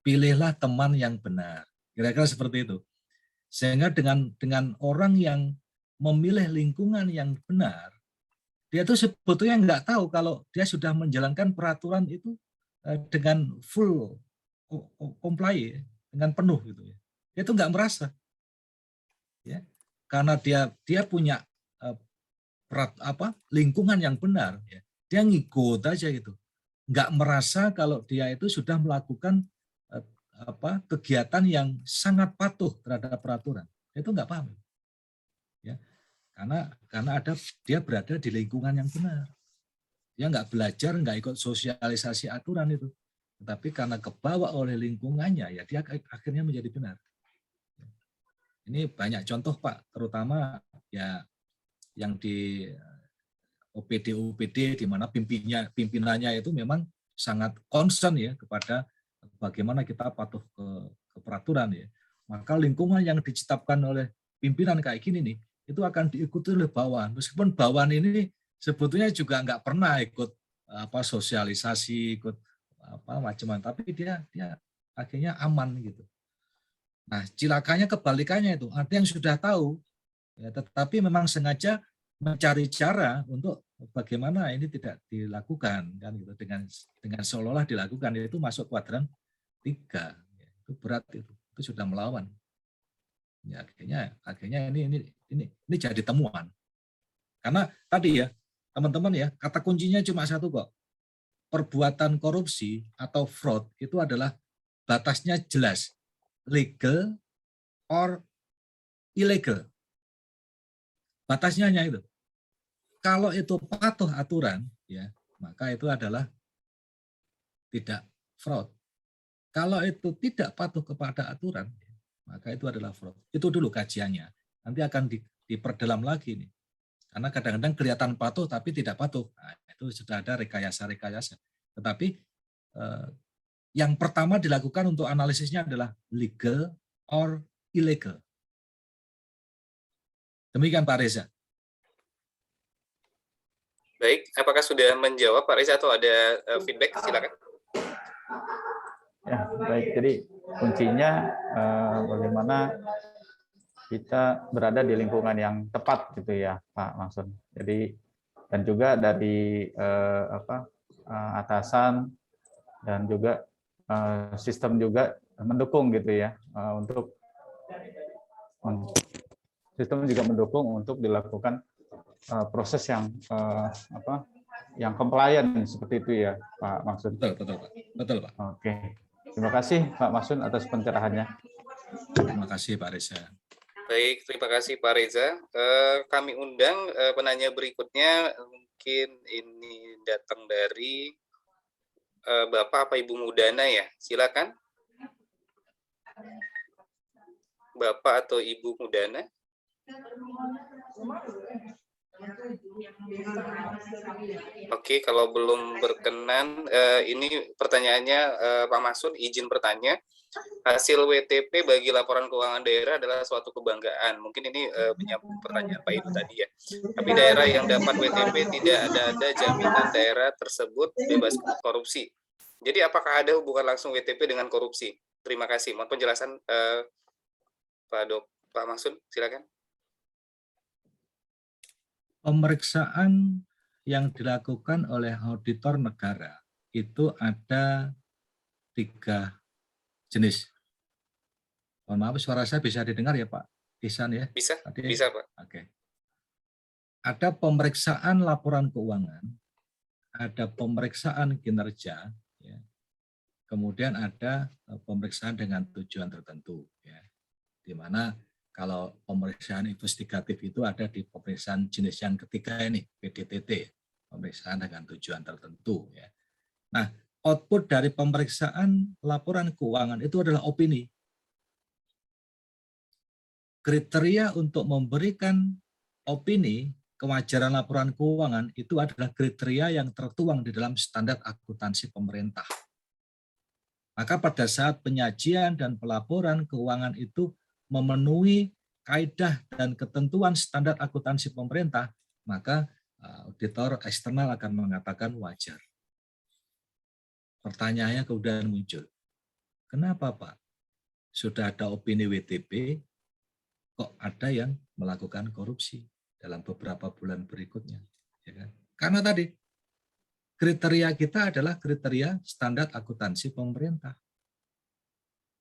Pilihlah teman yang benar. Kira-kira seperti itu. Sehingga dengan orang yang memilih lingkungan yang benar, dia tuh sebetulnya nggak tahu kalau dia sudah menjalankan peraturan itu dengan full comply, dengan penuh gitu ya. Dia tuh nggak merasa, ya, karena dia punya lingkungan yang benar, ya. Dia ngikut aja gitu, nggak merasa kalau dia itu sudah melakukan kegiatan yang sangat patuh terhadap peraturan. Itu nggak paham, ya, karena dia berada di lingkungan yang benar. Dia nggak belajar, nggak ikut sosialisasi aturan itu. Tetapi karena kebawa oleh lingkungannya, ya dia akhirnya menjadi benar. Ini banyak contoh Pak, terutama ya yang di OPD di mana pimpinannya itu memang sangat concern ya kepada bagaimana kita patuh ke peraturan ya. Maka lingkungan yang diciptakan oleh pimpinan kayak gini nih, itu akan diikuti oleh bawahan. Meskipun bawahan ini sebetulnya juga nggak pernah ikut sosialisasi, ikut macam-macam, tapi dia akhirnya aman gitu. Nah, cilakanya kebalikannya itu, ada yang sudah tahu, ya, tetapi memang sengaja mencari cara untuk bagaimana ini tidak dilakukan kan gitu, dengan seolah-olah dilakukan, itu masuk kuadran 3, ya, itu berat, itu sudah melawan. Ya, akhirnya ini jadi temuan. Karena tadi ya teman-teman ya, kata kuncinya cuma satu kok, perbuatan korupsi atau fraud itu adalah batasnya jelas, legal or illegal. Batasnya hanya itu. Kalau itu patuh aturan, ya, maka itu adalah tidak fraud. Kalau itu tidak patuh kepada aturan, maka itu adalah fraud. Itu dulu kajiannya. Nanti akan diperdalam lagi nih. Karena kadang-kadang kelihatan patuh tapi tidak patuh. Nah, itu sudah ada rekayasa-rekayasa. Tetapi yang pertama dilakukan untuk analisisnya adalah legal or illegal. Demikian Pak Reza. Baik, apakah sudah menjawab Pak Reza atau ada feedback? Silakan. Ya, baik. Jadi kuncinya bagaimana kita berada di lingkungan yang tepat gitu ya, Pak Maksud. Jadi dan juga dari atasan dan juga sistem juga mendukung gitu ya untuk sistem juga mendukung untuk dilakukan proses yang yang compliant seperti itu ya Pak Maksud. Betul Pak. Oke, terima kasih Pak Maksud atas pencerahannya. Terima kasih Pak Reza. Baik, terima kasih Pak Reza. Kami undang penanya berikutnya, mungkin ini datang dari Bapak apa Ibu Mudana ya, silakan. Bapak atau Ibu Mudana. Oke, kalau belum berkenan, ini pertanyaannya Pak Masud, izin bertanya. Hasil WTP bagi laporan keuangan daerah adalah suatu kebanggaan. Mungkin ini menyambung pertanyaan Pak Ibu tadi ya. Tapi daerah yang dapat WTP tidak ada jaminan daerah tersebut bebas korupsi. Jadi apakah ada hubungan langsung WTP dengan korupsi? Terima kasih. Mohon penjelasan Pak Masud, silakan. Pemeriksaan yang dilakukan oleh auditor negara itu ada 3 jenis. Mohon maaf, suara saya bisa didengar ya Pak Ihsan ya? Bisa, Tadi, bisa Pak. Oke. Ada pemeriksaan laporan keuangan, ada pemeriksaan kinerja, ya. Kemudian ada pemeriksaan dengan tujuan tertentu, ya. Di mana kalau pemeriksaan investigatif itu ada di pemeriksaan jenis yang ketiga ini, PDTT, pemeriksaan dengan tujuan tertentu, ya. Nah, output dari pemeriksaan laporan keuangan itu adalah opini. Kriteria untuk memberikan opini kewajaran laporan keuangan itu adalah kriteria yang tertuang di dalam standar akuntansi pemerintah. Maka pada saat penyajian dan pelaporan keuangan itu memenuhi kaidah dan ketentuan standar akuntansi pemerintah, maka auditor eksternal akan mengatakan wajar. Pertanyaannya kemudian muncul, kenapa Pak? Sudah ada opini WTP, kok ada yang melakukan korupsi dalam beberapa bulan berikutnya? Ya kan? Karena tadi, kriteria kita adalah kriteria standar akuntansi pemerintah.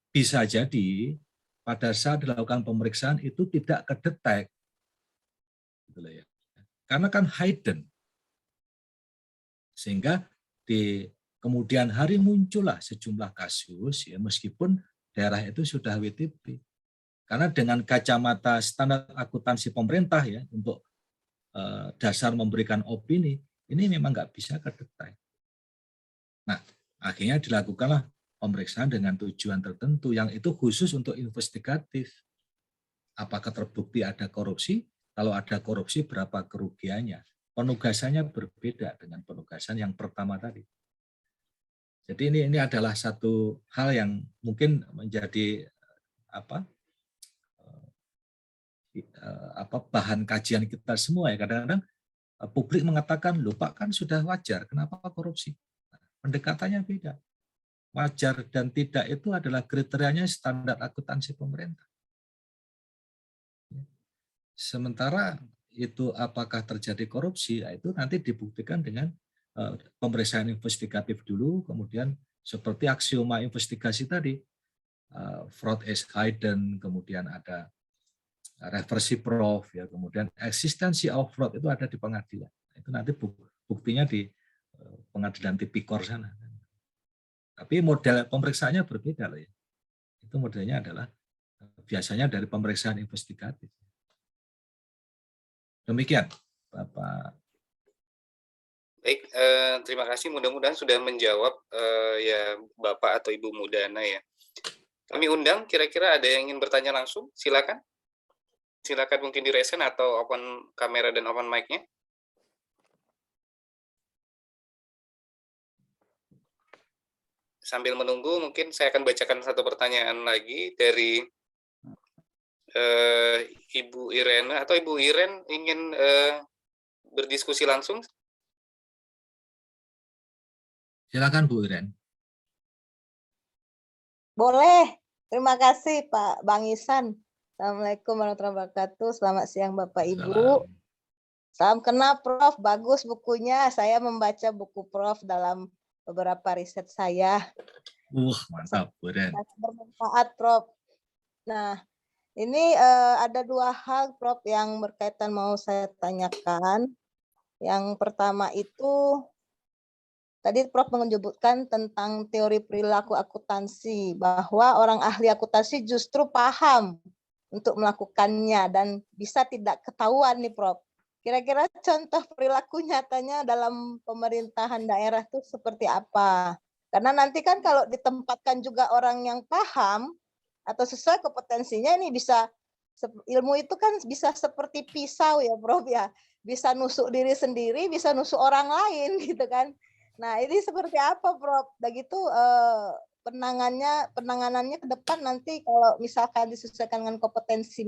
Bisa jadi pada saat dilakukan pemeriksaan itu tidak kedetek. Ya. Karena kan hidden. Sehingga di kemudian hari muncullah sejumlah kasus, ya, meskipun daerah itu sudah WTP. Karena dengan kacamata standar akuntansi pemerintah ya untuk dasar memberikan opini, ini memang nggak bisa kedetek. Nah, akhirnya dilakukanlah pemeriksaan dengan tujuan tertentu yang itu khusus untuk investigatif. Apakah terbukti ada korupsi? Kalau ada korupsi, berapa kerugiannya? Penugasannya berbeda dengan penugasan yang pertama tadi. Jadi ini adalah satu hal yang mungkin menjadi bahan kajian kita semua ya. Kadang-kadang publik mengatakan, loh Pak kan sudah wajar, kenapa korupsi? Pendekatannya beda. Wajar dan tidak itu adalah kriterianya standar akuntansi pemerintah. Sementara itu apakah terjadi korupsi, itu nanti dibuktikan dengan pemeriksaan investigatif dulu, kemudian seperti aksioma investigasi tadi, fraud is hidden, kemudian ada reversi proof, ya, kemudian eksistensi of fraud itu ada di pengadilan. Itu nanti buktinya pengadilan tipikor sana. Tapi model pemeriksaannya berbeda loh ya. Itu modelnya adalah biasanya dari pemeriksaan investigatif. Demikian, Bapak. Baik, terima kasih. Mudah-mudahan sudah menjawab ya Bapak atau Ibu Mudana ya. Kami undang, kira-kira ada yang ingin bertanya langsung? Silakan. Silakan mungkin di raise hand atau open kamera dan open mic-nya. Sambil menunggu, mungkin saya akan bacakan satu pertanyaan lagi dari Ibu Irene. Atau Ibu Irene ingin berdiskusi langsung? Silakan Bu Irene. Boleh. Terima kasih Pak Bang Isan. Assalamualaikum warahmatullahi wabarakatuh. Selamat siang Bapak Ibu. Salam kenal Prof. Bagus bukunya. Saya membaca buku Prof dalam beberapa riset saya. Mantap, Bu Irene. Bermanfaat Prof. Nah, ini ada dua hal Prof yang berkaitan mau saya tanyakan. Yang pertama itu tadi Prof menyebutkan tentang teori perilaku akuntansi, bahwa orang ahli akuntansi justru paham untuk melakukannya dan bisa tidak ketahuan nih Prof. Kira-kira contoh perilaku nyatanya dalam pemerintahan daerah itu seperti apa? Karena nanti kan kalau ditempatkan juga orang yang paham atau sesuai kompetensinya, ini bisa, ilmu itu kan bisa seperti pisau ya Prof ya. Bisa nusuk diri sendiri, bisa nusuk orang lain gitu kan. Nah, ini seperti apa, Prof? Dan gitu penanganannya ke depan nanti kalau misalkan disesuaikan dengan kompetensi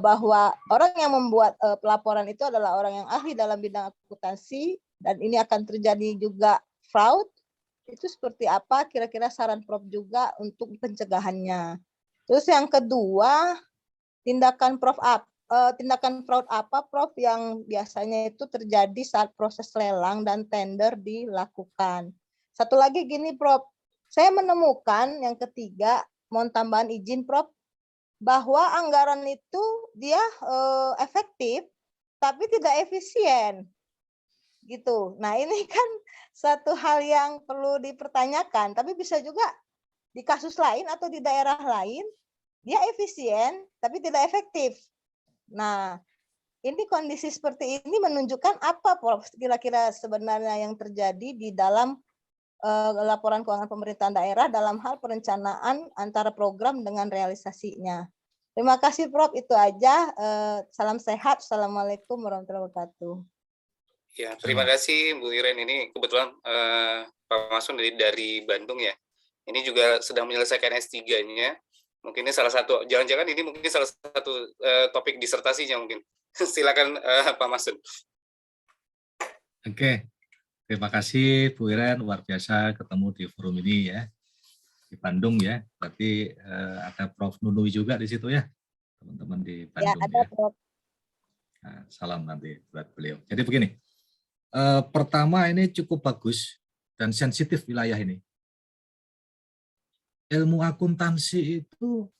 bahwa orang yang membuat pelaporan itu adalah orang yang ahli dalam bidang akuntansi dan ini akan terjadi juga fraud, itu seperti apa kira-kira saran Prof juga untuk pencegahannya. Terus yang kedua, tindakan fraud apa Prof yang biasanya itu terjadi saat proses lelang dan tender dilakukan. Satu lagi gini Prof, saya menemukan yang ketiga, mohon tambahan izin Prof, bahwa anggaran itu dia efektif tapi tidak efisien. Gitu. Nah, ini kan satu hal yang perlu dipertanyakan, tapi bisa juga di kasus lain atau di daerah lain dia efisien tapi tidak efektif. Nah, ini kondisi seperti ini menunjukkan apa Prof kira-kira sebenarnya yang terjadi di dalam laporan keuangan pemerintahan daerah dalam hal perencanaan antara program dengan realisasinya. Terima kasih Prof, itu aja. Salam sehat. Assalamualaikum warahmatullahi wabarakatuh. Ya, terima kasih Bu Iren. Ini kebetulan Pak Masun dari Bandung ya. Ini juga sedang menyelesaikan S3-nya. Mungkin ini salah satu, jangan-jangan ini mungkin salah satu topik disertasinya mungkin. Silakan Pak Masun. Oke, terima kasih Bu Iren, luar biasa ketemu di forum ini ya, di Bandung ya. Berarti ada Prof Nunui juga di situ ya, teman-teman di Bandung ya. Ada, Prof. Nah, salam nanti buat beliau. Jadi begini, pertama ini cukup bagus dan sensitif wilayah ini. Ilmu akuntansi itu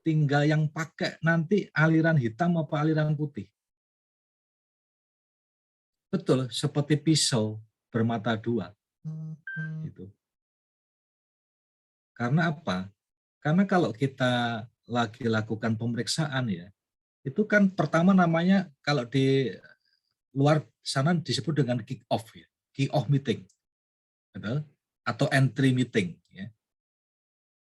tinggal yang pakai nanti aliran hitam apa aliran putih. Betul, seperti pisau bermata dua. Gitu. Karena apa? Karena kalau kita lagi lakukan pemeriksaan ya, itu kan pertama namanya kalau di luar sana disebut dengan kick off ya, kick off meeting. Betul? Atau entry meeting ya.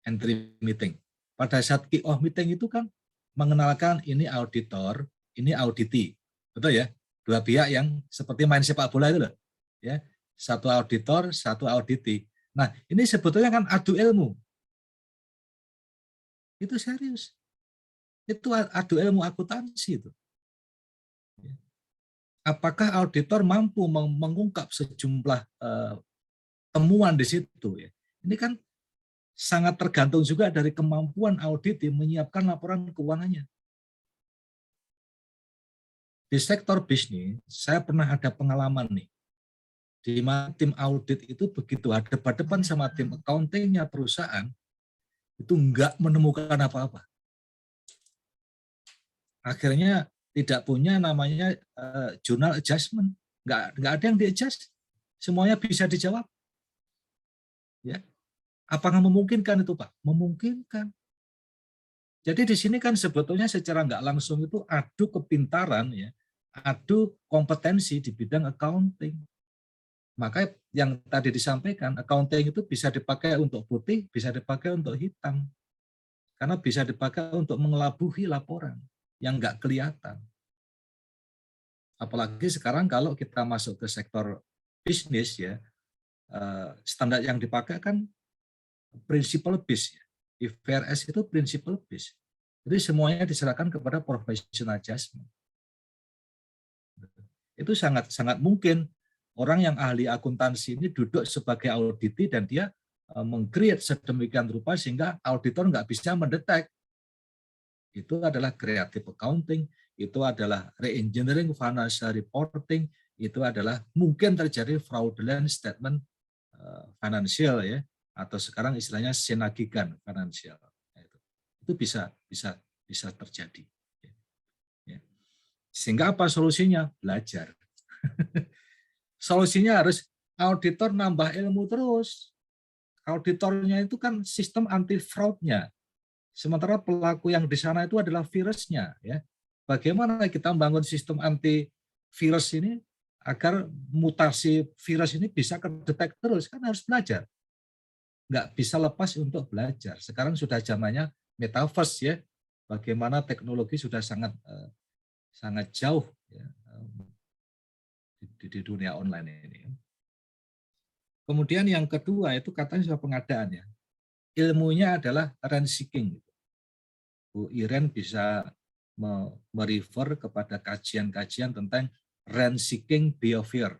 Entry meeting. Pada saat kick-off meeting itu kan mengenalkan ini auditor, ini auditi. Betul ya? Dua pihak yang seperti main sepak bola itu loh. Ya, satu auditor, satu auditi. Nah, ini sebetulnya kan adu ilmu. Itu serius. Itu adu ilmu akuntansi itu. Apakah auditor mampu mengungkap sejumlah temuan di situ ya? Ini kan sangat tergantung juga dari kemampuan audit menyiapkan laporan keuangannya. Di sektor bisnis, saya pernah ada pengalaman nih. Di mana tim audit itu begitu hadap-hadapan sama tim accounting-nya perusahaan, itu enggak menemukan apa-apa. Akhirnya tidak punya namanya journal adjustment. Enggak ada yang di-adjust. Semuanya bisa dijawab. Ya. Apakah memungkinkan itu, Pak? Memungkinkan. Jadi di sini kan sebetulnya secara nggak langsung itu adu kepintaran, ya, adu kompetensi di bidang accounting. Maka yang tadi disampaikan, accounting itu bisa dipakai untuk putih, bisa dipakai untuk hitam. Karena bisa dipakai untuk mengelabuhi laporan yang nggak kelihatan. Apalagi sekarang kalau kita masuk ke sektor bisnis, ya, standar yang dipakai kan principle based, ya. IFRS itu principle based. Jadi semuanya diserahkan kepada professional judgment. Itu sangat mungkin orang yang ahli akuntansi ini duduk sebagai auditi dan dia meng-create sedemikian rupa sehingga auditor nggak bisa mendetek. Itu adalah creative accounting, itu adalah re-engineering financial reporting, itu adalah mungkin terjadi fraudulent statement financial, ya, atau sekarang istilahnya senagigan finansial. Itu bisa terjadi. Sehingga apa solusinya? Belajar. Solusinya harus auditor nambah ilmu terus. Auditornya itu kan sistem anti fraudnya. Sementara pelaku yang di sana itu adalah virusnya. Ya. Bagaimana kita membangun sistem anti virus ini agar mutasi virus ini bisa kedetek terus? Kan harus belajar. Nggak bisa lepas untuk belajar. Sekarang sudah zamannya metaverse, ya. Bagaimana teknologi sudah sangat jauh, ya, di dunia online ini. Kemudian yang kedua itu katanya soal pengadaan, ya. Ilmunya adalah rent seeking. Bu Iren bisa merefer kepada kajian-kajian tentang rent seeking behavior.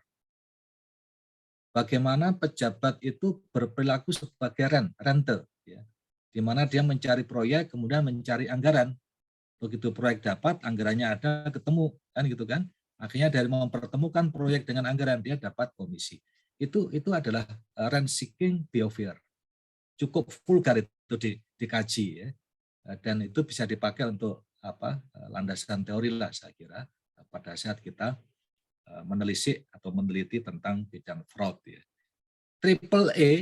Bagaimana pejabat itu berperilaku sebagai renter, ya, di mana dia mencari proyek kemudian mencari anggaran. Begitu proyek dapat, anggarannya ada, ketemu, kan gitu kan? Akhirnya dari mempertemukan proyek dengan anggaran dia dapat komisi. Itu adalah rent seeking behavior. Cukup vulgar itu dikaji, ya. Dan itu bisa dipakai untuk landasan teori lah saya kira pada saat kita menelisik atau meneliti tentang bidang fraud, ya. Triple A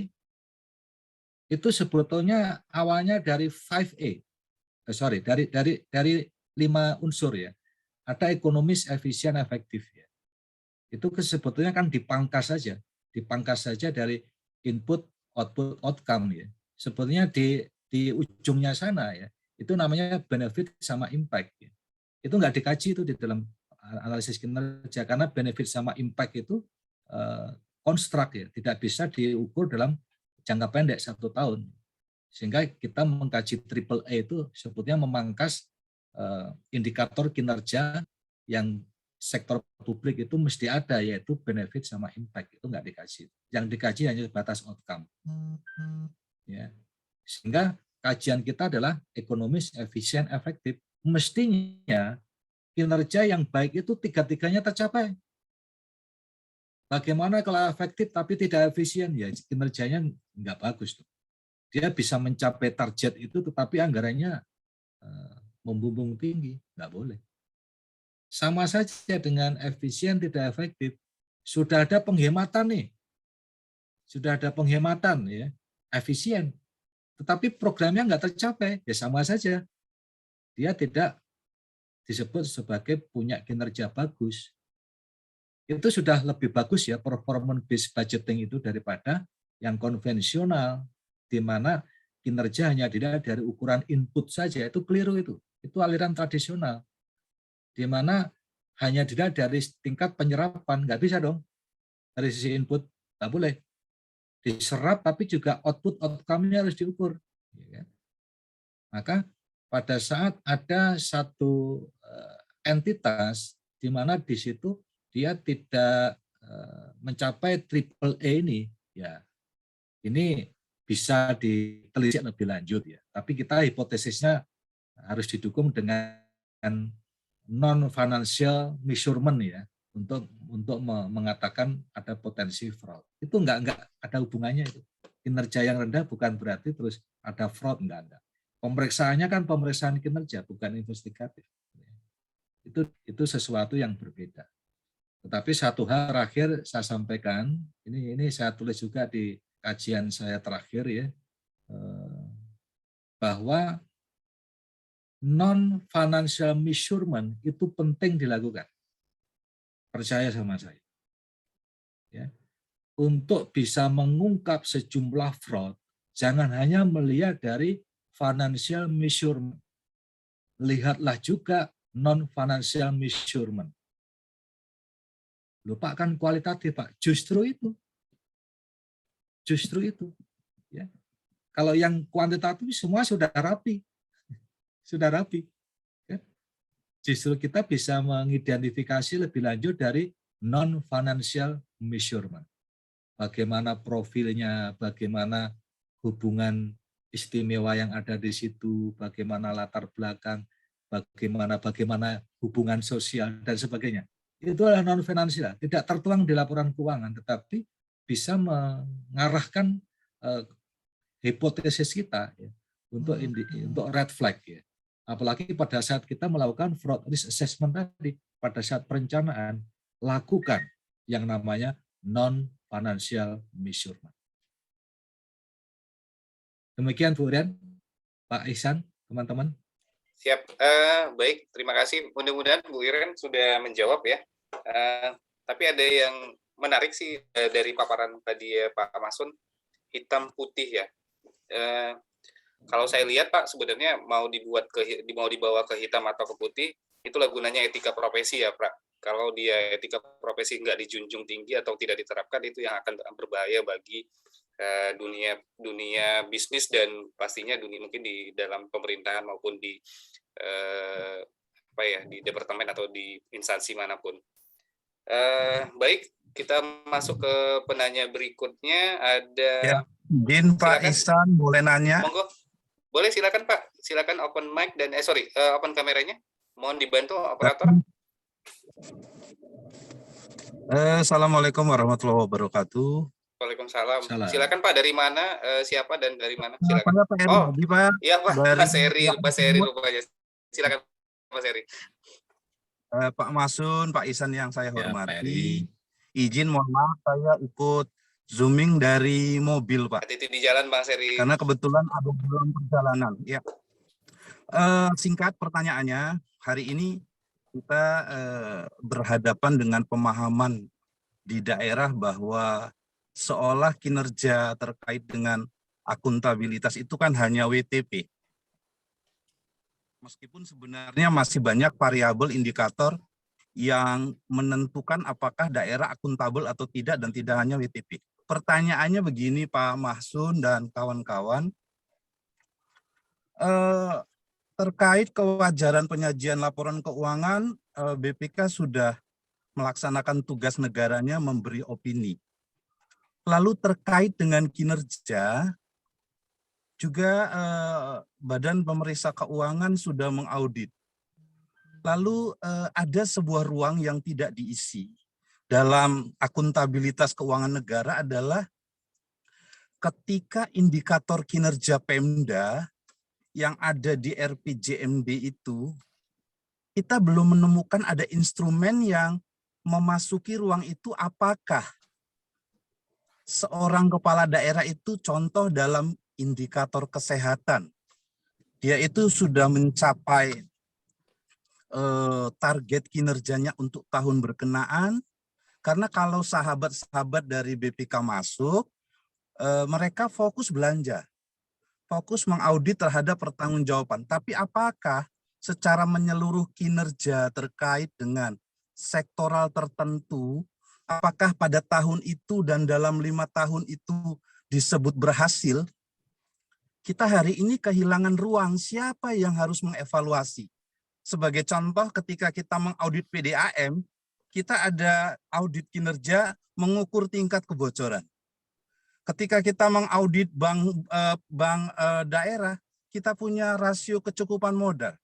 itu sebetulnya awalnya dari 5A. Dari 5 unsur, ya. Ada ekonomis, efisien, efektif, ya. Itu sebetulnya kan dipangkas saja dari input, output, outcome, ya. Sebetulnya di ujungnya sana, ya, itu namanya benefit sama impact, ya. Itu nggak dikaji itu di dalam analisis kinerja karena benefit sama impact itu konstruk, ya, tidak bisa diukur dalam jangka pendek 1 tahun. Sehingga kita mengkaji triple A itu sebetulnya memangkas indikator kinerja yang sektor publik itu mesti ada, yaitu benefit sama impact. Itu nggak dikaji. Yang dikaji hanya batas outcome. Ya. Sehingga kajian kita adalah ekonomis, efisien, efektif. Mestinya kinerja yang baik itu tiga-tiganya tercapai. Bagaimana kalau efektif tapi tidak efisien? Ya kinerjanya nggak bagus tuh. Dia bisa mencapai target itu tetapi anggarannya membumbung tinggi, nggak boleh. Sama saja dengan efisien tidak efektif. Sudah ada penghematan nih, sudah ada penghematan, ya, efisien, tetapi programnya nggak tercapai, ya sama saja. Dia tidak disebut sebagai punya kinerja bagus. Itu sudah lebih bagus, ya, performance based budgeting itu daripada yang konvensional, di mana kinerja hanya dilihat dari ukuran input saja. Itu keliru itu. Itu aliran tradisional. Di mana hanya dilihat dari tingkat penyerapan. Nggak bisa dong. Dari sisi input, nggak boleh. Diserap, tapi juga output outcome-nya harus diukur. Maka pada saat ada satu entitas, di mana di situ dia tidak mencapai triple A ini, ya ini bisa ditelisik lebih lanjut, ya. Tapi kita hipotesisnya harus didukung dengan non financial measurement, ya, untuk mengatakan ada potensi fraud. Itu enggak ada hubungannya itu. Kinerja yang rendah bukan berarti terus ada fraud, enggak. Pemeriksaannya kan pemeriksaan kinerja bukan investigatif. Itu sesuatu yang berbeda. Tetapi satu hal terakhir saya sampaikan, ini saya tulis juga di kajian saya terakhir ya, bahwa non-financial measurement itu penting dilakukan. Percaya sama saya. Ya. Untuk bisa mengungkap sejumlah fraud, jangan hanya melihat dari financial measurement. Lihatlah juga non-financial measurement. Lupakan kualitatif, Pak. Justru itu. Ya. Kalau yang kuantitatif semua sudah rapi. Sudah rapi. Ya. Justru kita bisa mengidentifikasi lebih lanjut dari non-financial measurement. Bagaimana profilnya, bagaimana hubungan istimewa yang ada di situ, bagaimana latar belakang, bagaimana hubungan sosial, dan sebagainya. Itu adalah non-finansial, tidak tertuang di laporan keuangan, tetapi bisa mengarahkan hipotesis kita ya, untuk red flag. Ya. Apalagi pada saat kita melakukan fraud risk assessment tadi, pada saat perencanaan, lakukan yang namanya non-financial measurement. Demikian Bu Irian, Pak Ihsan, teman-teman. Siap, baik, terima kasih. Mudah-mudahan Bu Irian sudah menjawab ya. Tapi ada yang menarik sih dari paparan tadi ya Pak Masun, hitam putih ya. Kalau saya lihat Pak, sebenarnya mau dibawa ke hitam atau ke putih, itulah gunanya etika profesi ya Pak. Kalau dia etika profesi nggak dijunjung tinggi atau tidak diterapkan, itu yang akan berbahaya bagi dunia bisnis dan pastinya mungkin di dalam pemerintahan maupun di di departemen atau di instansi manapun. Baik, kita masuk ke penanya berikutnya. Ada ya, izin Pak Ihsan boleh nanya? Monggo. Boleh, silakan Pak. Silakan open mic dan open kameranya. Mohon dibantu operator. Assalamualaikum warahmatullahi wabarakatuh. Waalaikumsalam. Salam. Silakan Pak, dari mana? Siapa dan dari mana? Silakan. Pak Heri, Pak. Iya Pak, Mas Heri rupanya. Silakan Mas Heri. Pak Masun, Pak Ihsan yang saya hormati. Izin mohon maaf saya ikut zooming dari mobil, Pak. Hati-hati di jalan Bang Heri. Karena kebetulan ada dalam perjalanan. Ya. Singkat pertanyaannya, hari ini kita berhadapan dengan pemahaman di daerah bahwa seolah kinerja terkait dengan akuntabilitas itu kan hanya WTP. Meskipun sebenarnya masih banyak variabel indikator yang menentukan apakah daerah akuntabel atau tidak dan tidak hanya WTP. Pertanyaannya begini Pak Mahsun dan kawan-kawan, terkait kewajaran penyajian laporan keuangan, BPK sudah melaksanakan tugas negaranya memberi opini. Lalu terkait dengan kinerja, juga Badan Pemeriksa Keuangan sudah mengaudit. Lalu ada sebuah ruang yang tidak diisi dalam akuntabilitas keuangan negara adalah ketika indikator kinerja Pemda yang ada di RPJMD itu, kita belum menemukan ada instrumen yang memasuki ruang itu. Apakah seorang kepala daerah itu contoh dalam indikator kesehatan, dia itu sudah mencapai target kinerjanya untuk tahun berkenaan, karena kalau sahabat-sahabat dari BPK masuk, mereka fokus belanja, fokus mengaudit terhadap pertanggungjawaban. Tapi apakah secara menyeluruh kinerja terkait dengan sektoral tertentu, apakah pada tahun itu dan dalam 5 tahun itu disebut berhasil? Kita hari ini kehilangan ruang, siapa yang harus mengevaluasi? Sebagai contoh, ketika kita mengaudit PDAM, kita ada audit kinerja mengukur tingkat kebocoran. Ketika kita mengaudit bank daerah, kita punya rasio kecukupan modal.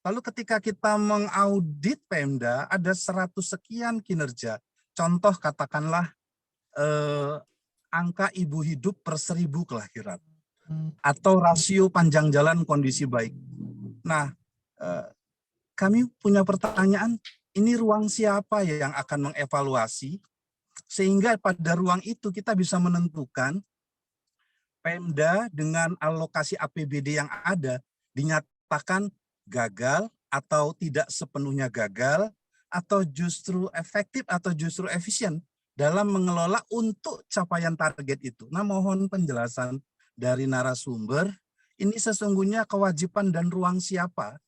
Lalu ketika kita mengaudit Pemda, ada 100 sekian kinerja. Contoh katakanlah angka ibu hidup per 1000 kelahiran. Atau rasio panjang jalan kondisi baik. Nah, kami punya pertanyaan, ini ruang siapa yang akan mengevaluasi, sehingga pada ruang itu kita bisa menentukan Pemda dengan alokasi APBD yang ada dinyatakan gagal atau tidak sepenuhnya gagal, atau justru efektif atau justru efisien dalam mengelola untuk capaian target itu. Nah, mohon penjelasan dari narasumber, ini sesungguhnya kewajiban dan ruang siapa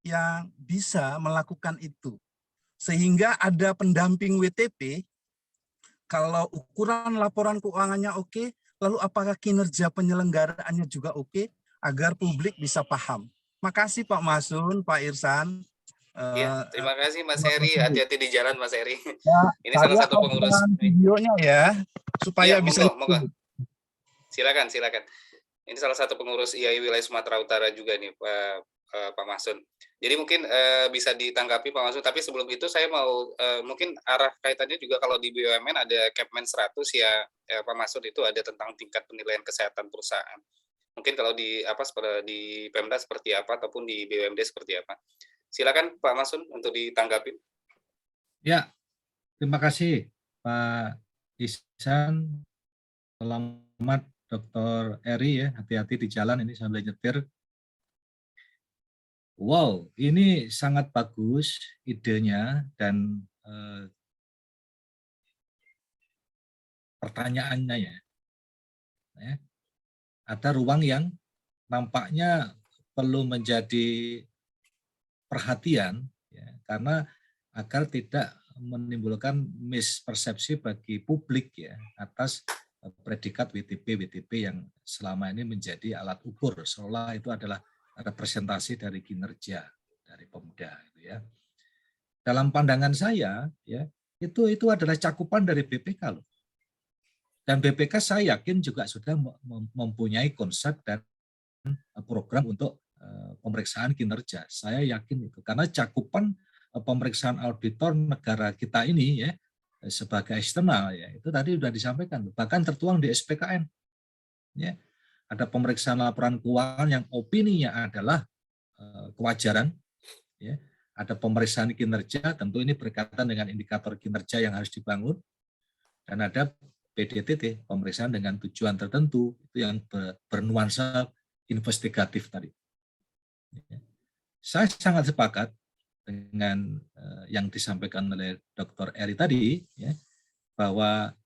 yang bisa melakukan itu. Sehingga ada pendamping WTP, kalau ukuran laporan keuangannya oke, lalu apakah kinerja penyelenggaraannya juga oke, agar publik bisa paham. Makasih Pak Masun, Pak Irsan. Ya, terima kasih Mas Heri. Hati-hati di jalan Mas Heri. Ya, Ini salah satu pengurus. Videonya ya, supaya Ya, bisa. monggo. Silakan. Ini salah satu pengurus IAI wilayah Sumatera Utara juga nih, Pak Masun. Jadi mungkin bisa ditanggapi Pak Masun, tapi sebelum itu saya mau mungkin arah kaitannya juga kalau di BUMN ada Kepmen 100 ya, Pak Masun, itu ada tentang tingkat penilaian kesehatan perusahaan. Mungkin kalau di di Pemda seperti apa ataupun di BUMD seperti apa. Silakan Pak Masun untuk ditanggapi. Ya, terima kasih Pak Ihsan. Selamat Dr. Eri ya, hati-hati di jalan ini sambil nyetir. Wow, ini sangat bagus idenya dan pertanyaannya ya. Ada ruang yang nampaknya perlu menjadi perhatian ya, karena agar tidak menimbulkan mispersepsi bagi publik ya atas predikat WTP yang selama ini menjadi alat ukur, seolah itu adalah representasi dari kinerja dari Pemda gitu ya. Dalam pandangan saya ya, itu adalah cakupan dari BPK loh. Dan BPK saya yakin juga sudah mempunyai konsep dan program untuk pemeriksaan kinerja. Saya yakin itu karena cakupan pemeriksaan auditor negara kita ini ya sebagai eksternal ya itu tadi sudah disampaikan, bahkan tertuang di SPKN ya. Ada pemeriksaan laporan keuangan yang opininya adalah kewajaran ya. Ada pemeriksaan kinerja, tentu ini berkaitan dengan indikator kinerja yang harus dibangun, dan ada PDTT, pemeriksaan dengan tujuan tertentu itu yang bernuansa investigatif tadi. Saya sangat sepakat dengan yang disampaikan oleh Dr. Eri tadi, ya, bahwa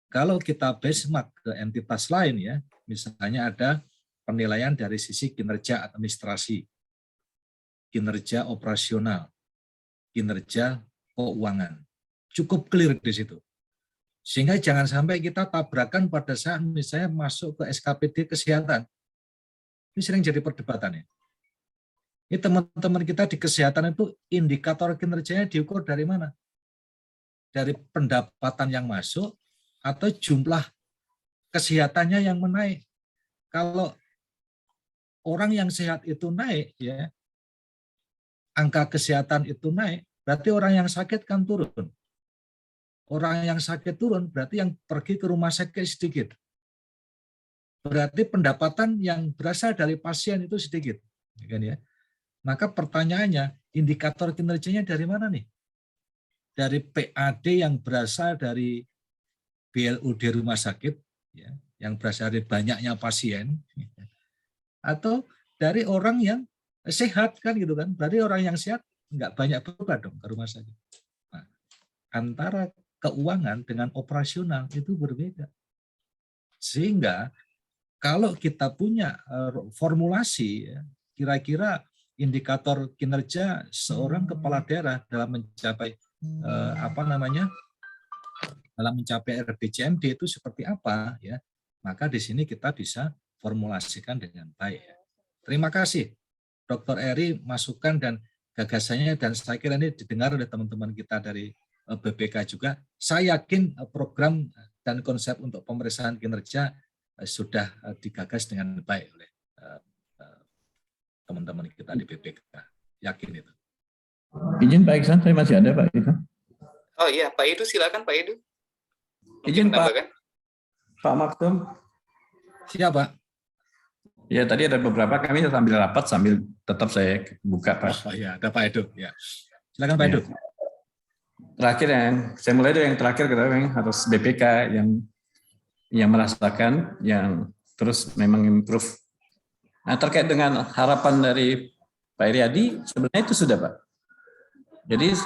kalau kita benchmark ke entitas lain, ya, misalnya ada penilaian dari sisi kinerja administrasi, kinerja operasional, kinerja keuangan, cukup clear di situ. Sehingga jangan sampai kita tabrakan pada saat misalnya masuk ke SKPD kesehatan. Ini sering jadi perdebatan ya. Ini teman-teman kita di kesehatan itu indikator kinerjanya diukur dari mana? Dari pendapatan yang masuk atau jumlah kesehatannya yang menaik. Kalau orang yang sehat itu naik, ya, angka kesehatan itu naik, berarti orang yang sakit kan turun. Orang yang sakit turun, berarti yang pergi ke rumah sakit sedikit. Berarti pendapatan yang berasal dari pasien itu sedikit. Kan ya? Maka pertanyaannya, indikator kinerjanya dari mana nih? Dari PAD yang berasal dari BLUD rumah sakit, ya, yang berasal dari banyaknya pasien, atau dari orang yang sehat kan gitu kan? Berarti orang yang sehat nggak banyak berubah dong ke rumah sakit. Nah, antara keuangan dengan operasional itu berbeda. Sehingga kalau kita punya formulasi, kira-kira indikator kinerja seorang kepala daerah dalam mencapai dalam mencapai RPJMD itu seperti apa ya, maka di sini kita bisa formulasikan dengan baik. Terima kasih Dr. Eri masukan dan gagasannya, dan saya kira ini didengar oleh teman-teman kita dari BPK juga. Saya yakin program dan konsep untuk pemeriksaan kinerja sudah digagas dengan baik oleh teman-teman kita di BPK. Yakin itu. Izin Pak Iksan, saya masih ada Pak Iksan. Oh iya, Pak Edu silakan Pak Edu. Izin Pak Maktum. Siapa? Ya tadi ada beberapa, kami sambil rapat sambil tetap saya buka Pak. Oh ya, ada Pak Edu. Ya. Silakan Pak Edu. terakhir saya mulai dari yang terakhir, kita memang harus BPK yang merasakan, yang terus memang improve. Nah, terkait dengan harapan dari Pak Iriadi, sebenarnya itu sudah, Pak. Jadi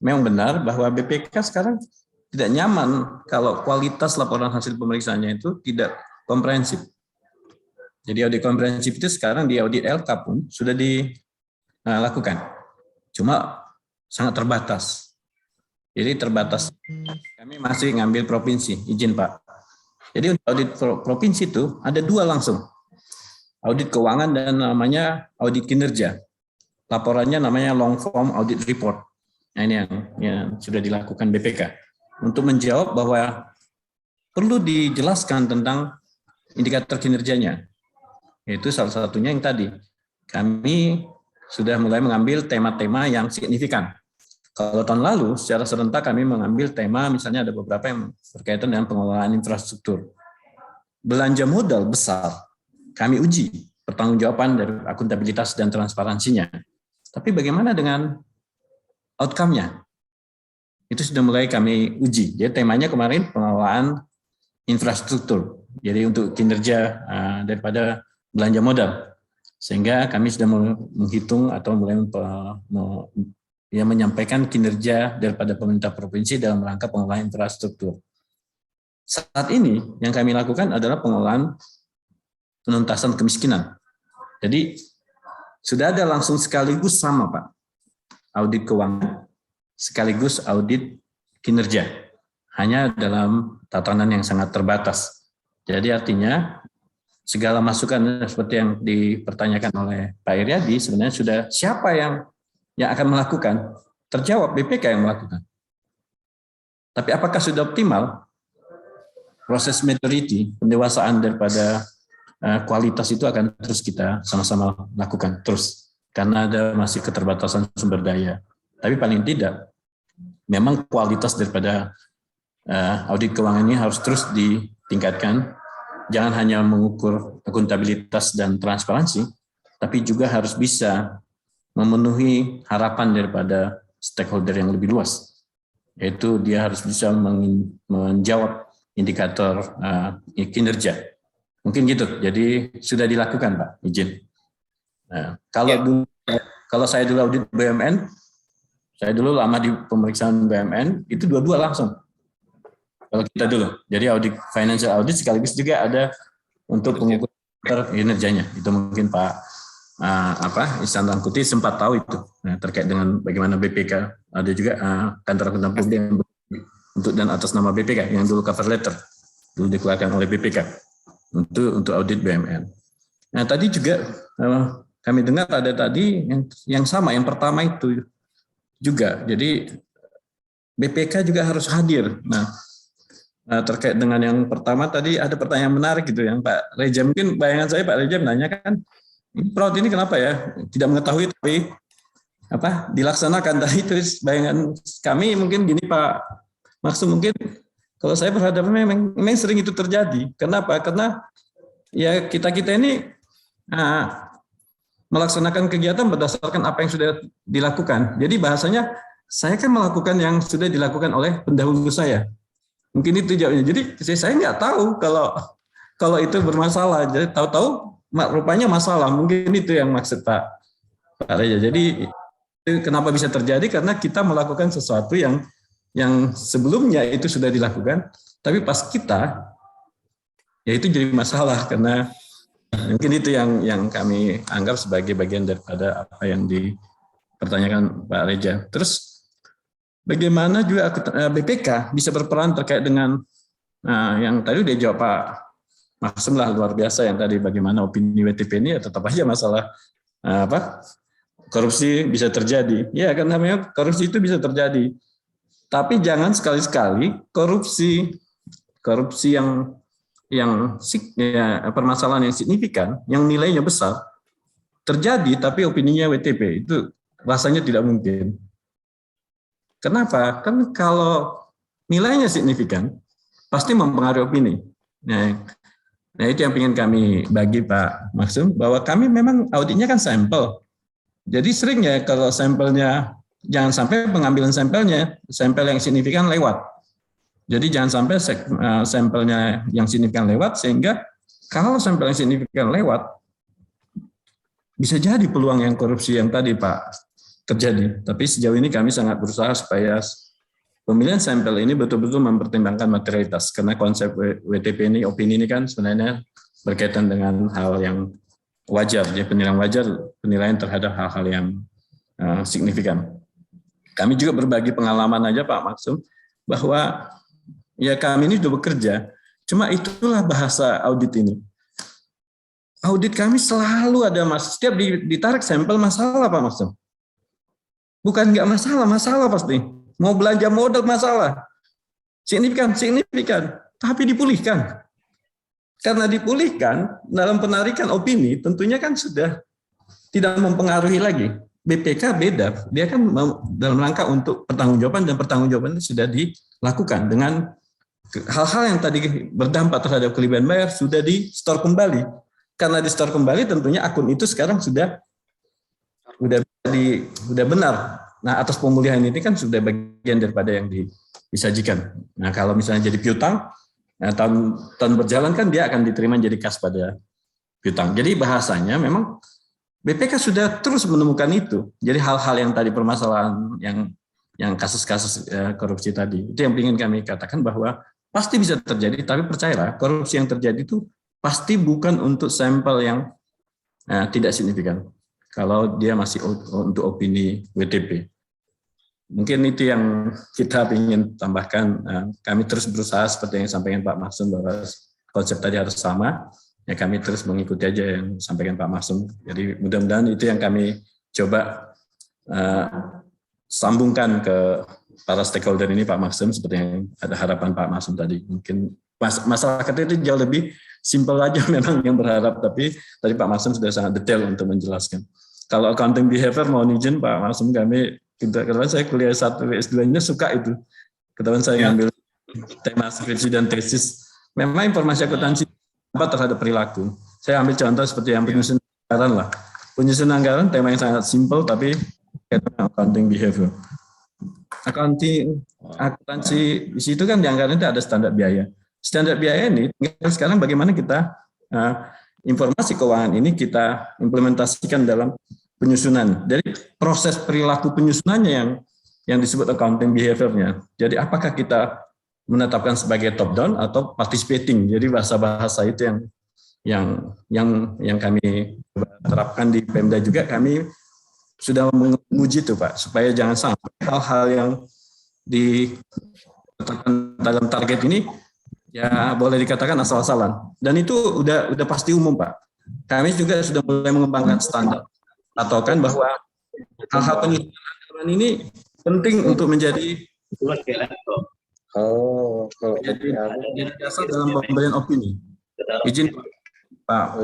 memang benar bahwa BPK sekarang tidak nyaman kalau kualitas laporan hasil pemeriksaannya itu tidak komprehensif. Jadi audit komprehensif itu sekarang di audit LK pun sudah dilakukan. Cuma sangat terbatas. Jadi terbatas. Kami masih ngambil provinsi, izin Pak. Jadi untuk audit provinsi itu ada 2 langsung. Audit keuangan dan namanya audit kinerja. Laporannya namanya long form audit report. Nah, ini yang sudah dilakukan BPK. Untuk menjawab bahwa perlu dijelaskan tentang indikator kinerjanya. Yaitu salah satunya yang tadi. Kami sudah mulai mengambil tema-tema yang signifikan. Kalau tahun lalu secara serentak kami mengambil tema, misalnya ada beberapa yang berkaitan dengan pengelolaan infrastruktur. Belanja modal besar, kami uji pertanggungjawaban dari akuntabilitas dan transparansinya. Tapi bagaimana dengan outcome-nya? Itu sudah mulai kami uji. Jadi temanya kemarin pengelolaan infrastruktur. Jadi untuk kinerja daripada belanja modal. Sehingga kami sudah menghitung atau mulai menyampaikan kinerja daripada pemerintah provinsi dalam rangka pengelolaan infrastruktur. Saat ini yang kami lakukan adalah pengelolaan penuntasan kemiskinan. Jadi sudah ada langsung sekaligus sama Pak. Audit keuangan sekaligus audit kinerja. Hanya dalam tatanan yang sangat terbatas. Jadi artinya segala masukan seperti yang dipertanyakan oleh Pak Iriadi sebenarnya sudah siapa yang akan melakukan? Terjawab BPK yang melakukan. Tapi apakah sudah optimal? Proses maturity, pendewasaan daripada kualitas itu akan terus kita sama-sama lakukan terus. Karena ada masih keterbatasan sumber daya. Tapi paling tidak, memang kualitas daripada audit keuangan ini harus terus ditingkatkan. Jangan hanya mengukur akuntabilitas dan transparansi, tapi juga harus bisa memenuhi harapan daripada stakeholder yang lebih luas. Yaitu dia harus bisa menjawab indikator kinerja. Mungkin gitu. Jadi sudah dilakukan Pak, izin. Nah, kalau saya dulu audit BUMN, saya dulu lama di pemeriksaan BUMN, itu dua-dua langsung. Kalau kita dulu. Jadi audit financial audit sekaligus juga ada untuk pengukur kinerjanya. Itu mungkin Pak Ihsan Rangkuti sempat tahu itu. Nah, terkait dengan bagaimana BPK. Ada juga kantor akuntan publik yang untuk dan atas nama BPK yang dulu cover letter dulu dikeluarkan oleh BPK untuk audit BUMN. Nah, tadi juga kami dengar ada tadi yang sama, yang pertama itu juga. Jadi BPK juga harus hadir. Nah, terkait dengan yang pertama tadi ada pertanyaan menarik gitu yang Pak Reja, mungkin bayangan saya Pak Reja menanyakan fraud ini kenapa ya tidak mengetahui tapi dilaksanakan tadi. Terus bayangan kami mungkin gini Pak Maksud, mungkin kalau saya berhadapan memang sering itu terjadi. Kenapa? Karena ya kita ini melaksanakan kegiatan berdasarkan apa yang sudah dilakukan. Jadi bahasanya saya kan melakukan yang sudah dilakukan oleh pendahulu saya. Mungkin itu jawabnya. Jadi saya nggak tahu kalau itu bermasalah. Jadi tahu-tahu rupanya masalah. Mungkin itu yang maksud Pak Reja. Jadi kenapa bisa terjadi? Karena kita melakukan sesuatu yang sebelumnya itu sudah dilakukan, tapi pas kita ya itu jadi masalah karena mungkin itu yang kami anggap sebagai bagian daripada apa yang dipertanyakan Pak Reja. Terus bagaimana juga BPK bisa berperan terkait dengan yang tadi udah jawab Pak Maksum lah, luar biasa yang tadi bagaimana opini WTP ini ya tetap aja masalah korupsi bisa terjadi. Ya kan, namanya korupsi itu bisa terjadi. Tapi jangan sekali-sekali korupsi yang permasalahan yang signifikan, yang nilainya besar terjadi, tapi opininya WTP itu rasanya tidak mungkin. Kenapa? Kan kalau nilainya signifikan, pasti mempengaruhi opini. Nah itu yang ingin kami bagi Pak Maksum, bahwa kami memang auditnya kan sampel. Jadi sering ya kalau sampelnya jangan sampai pengambilan sampelnya, sampel yang signifikan lewat. Jadi jangan sampai sampelnya yang signifikan lewat, sehingga kalau sampel yang signifikan lewat, bisa jadi peluang yang korupsi yang tadi Pak terjadi. Tapi sejauh ini kami sangat berusaha supaya pemilihan sampel ini betul-betul mempertimbangkan materialitas, karena konsep WTP ini, opini ini kan sebenarnya berkaitan dengan hal yang wajar, ya, penilaian wajar, penilaian terhadap hal-hal yang signifikan. Kami juga berbagi pengalaman aja Pak Maksum, bahwa ya kami ini sudah bekerja, cuma itulah bahasa audit ini. Audit kami selalu ada setiap ditarik sampel masalah Pak Maksum. Bukan nggak masalah, masalah pasti. Mau belanja modal masalah. Signifikan, tapi dipulihkan. Karena dipulihkan dalam penarikan opini, tentunya kan sudah tidak mempengaruhi lagi. BPK beda, dia kan dalam rangka untuk pertanggungjawaban, dan pertanggungjawaban itu sudah dilakukan dengan hal-hal yang tadi berdampak terhadap kelebihan bayar sudah di store kembali. Karena di store kembali, tentunya akun itu sekarang sudah benar. Nah, atas pemulihan ini kan sudah bagian daripada yang disajikan. Nah, kalau misalnya jadi piutang, nah, tahun berjalan kan dia akan diterima jadi kas pada piutang. Jadi bahasanya memang BPK sudah terus menemukan itu. Jadi hal-hal yang tadi permasalahan yang kasus-kasus korupsi tadi, itu yang ingin kami katakan bahwa pasti bisa terjadi, tapi percayalah korupsi yang terjadi itu pasti bukan untuk sampel yang tidak signifikan. Kalau dia masih untuk opini WTP. Mungkin itu yang kita ingin tambahkan. Kami terus berusaha seperti yang disampaikan Pak Maksum bahwa konsep tadi harus sama. Ya kami terus mengikuti aja yang disampaikan Pak Maksum. Jadi mudah-mudahan itu yang kami coba sambungkan ke para stakeholder ini Pak Maksum, seperti yang ada harapan Pak Maksum tadi. Mungkin masyarakat itu jauh lebih simpel aja memang yang berharap, tapi tadi Pak Maksum sudah sangat detail untuk menjelaskan. Kalau accounting behavior, mohon izin Pak Maksum, kami kebetulan saya kuliah 1 S2-nya suka itu. Kebetulan saya ngambil tema skripsi dan tesis. Memang informasi akuntansi terhadap perilaku. Saya ambil contoh seperti yang penyusunan anggaran lah. Penyusunan anggaran tema yang sangat simpel, tapi accounting behavior. Akuntansi di situ kan di anggaran itu ada standar biaya. Standar biaya ini sekarang bagaimana kita informasi keuangan ini kita implementasikan dalam penyusunan. Jadi proses perilaku penyusunannya yang disebut accounting behavior-nya. Jadi apakah kita menetapkan sebagai top down atau participating. Jadi bahasa-bahasa itu yang kami terapkan di Pemda juga, kami sudah menguji itu Pak, supaya jangan sampai hal-hal yang ditetapkan dalam target ini ya boleh dikatakan asal-asalan. Dan itu udah pasti umum Pak. Kami juga sudah mulai mengembangkan standar. Atau kan bahwa hal-hal penyusunan ini penting untuk menjadi jadi dasar dalam pemberian opini. Izin Pak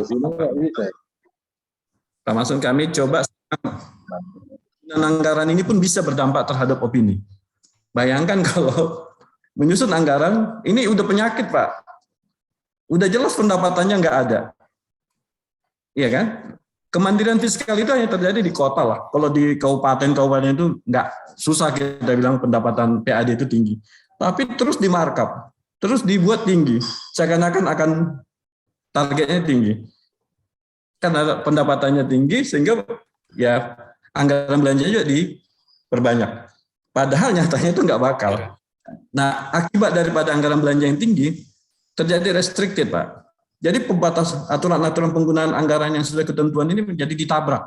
Maksum, kami coba anggaran ini pun bisa berdampak terhadap opini. Bayangkan kalau menyusun anggaran, ini udah penyakit Pak. Udah jelas pendapatannya nggak ada. Iya kan? Kemandirian fiskal itu hanya terjadi di kota lah. Kalau di kabupaten itu nggak, susah kita bilang pendapatan PAD itu tinggi. Tapi terus di markup, terus dibuat tinggi. Seakan-akan akan targetnya tinggi. Karena pendapatannya tinggi, sehingga ya anggaran belanja juga diperbanyak. Padahal nyatanya itu nggak bakal. Nah, akibat daripada anggaran belanja yang tinggi, terjadi restricted Pak. Jadi pembatas aturan-aturan penggunaan anggaran yang sesuai ketentuan ini menjadi ditabrak.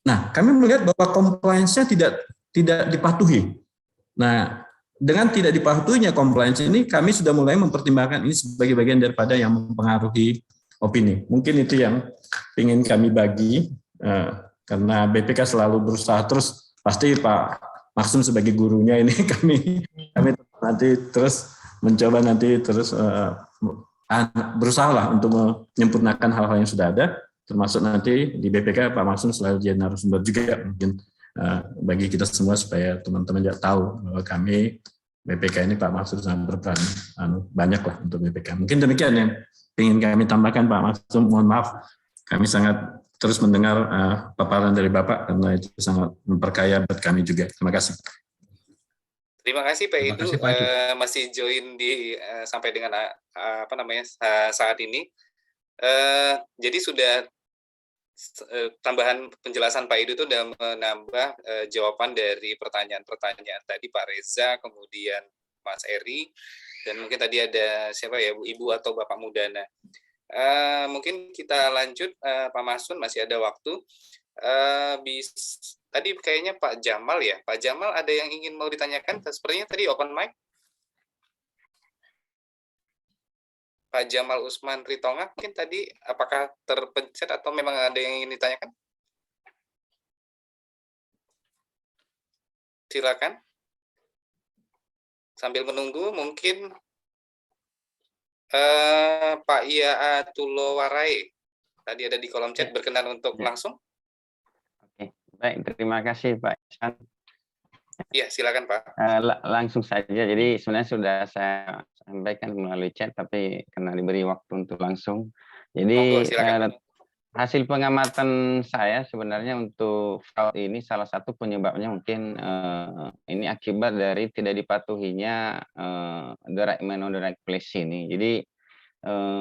Nah, kami melihat bahwa compliance-nya tidak dipatuhi. Nah, dengan tidak dipatuhinya compliance ini, kami sudah mulai mempertimbangkan ini sebagai bagian daripada yang mempengaruhi opini. Mungkin itu yang ingin kami bagi, karena BPK selalu berusaha terus, pasti Pak Maksum sebagai gurunya ini kami nanti terus mencoba nanti terus berusaha lah untuk menyempurnakan hal-hal yang sudah ada, termasuk nanti di BPK Pak Maksum selalu jadi narasumber juga mungkin bagi kita semua supaya teman-teman juga tahu bahwa kami BPK ini Pak Maksum sangat berperan banyak lah untuk BPK. Mungkin demikian yang ingin kami tambahkan Pak Maksum. Mohon maaf, kami sangat terus mendengar paparan dari Bapak, karena itu sangat memperkaya buat kami juga. Terima kasih. Terima kasih Pak Terima Edu, kasih, Pak Edu. masih join di sampai dengan saat ini. Jadi sudah tambahan penjelasan Pak Edu itu sudah menambah jawaban dari pertanyaan-pertanyaan tadi Pak Reza, kemudian Mas Eri, dan mungkin tadi ada siapa ya, Ibu atau Bapak Mudana. Mungkin kita lanjut, Pak Masun masih ada waktu. Tadi kayaknya Pak Jamal ya. Pak Jamal ada yang ingin mau ditanyakan? Sepertinya tadi open mic. Pak Jamal Usman Ritonga mungkin tadi apakah terpencet atau memang ada yang ingin ditanyakan? Silakan. Sambil menunggu mungkin Pak Ia Tulowarai tadi ada di kolom chat, berkenan untuk langsung. Oke, baik, terima kasih Pak Ihsan. Iya, silakan Pak. Langsung saja, jadi sebenarnya sudah saya sampaikan melalui chat, tapi karena diberi waktu untuk langsung. Jadi hasil pengamatan saya sebenarnya untuk fraud ini salah satu penyebabnya mungkin ini akibat dari tidak dipatuhinya direct man on direct place ini. Jadi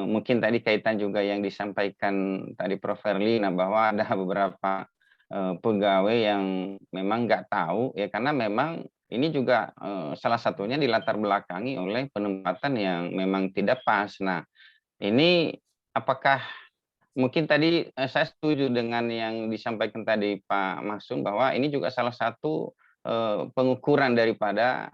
mungkin tadi kaitan juga yang disampaikan tadi Prof. Erlina bahwa ada beberapa pegawai yang memang nggak tahu ya, karena memang ini juga salah satunya dilatar belakangi oleh penempatan yang memang tidak pas. Nah, ini apakah mungkin tadi saya setuju dengan yang disampaikan tadi Pak Maksum bahwa ini juga salah satu pengukuran daripada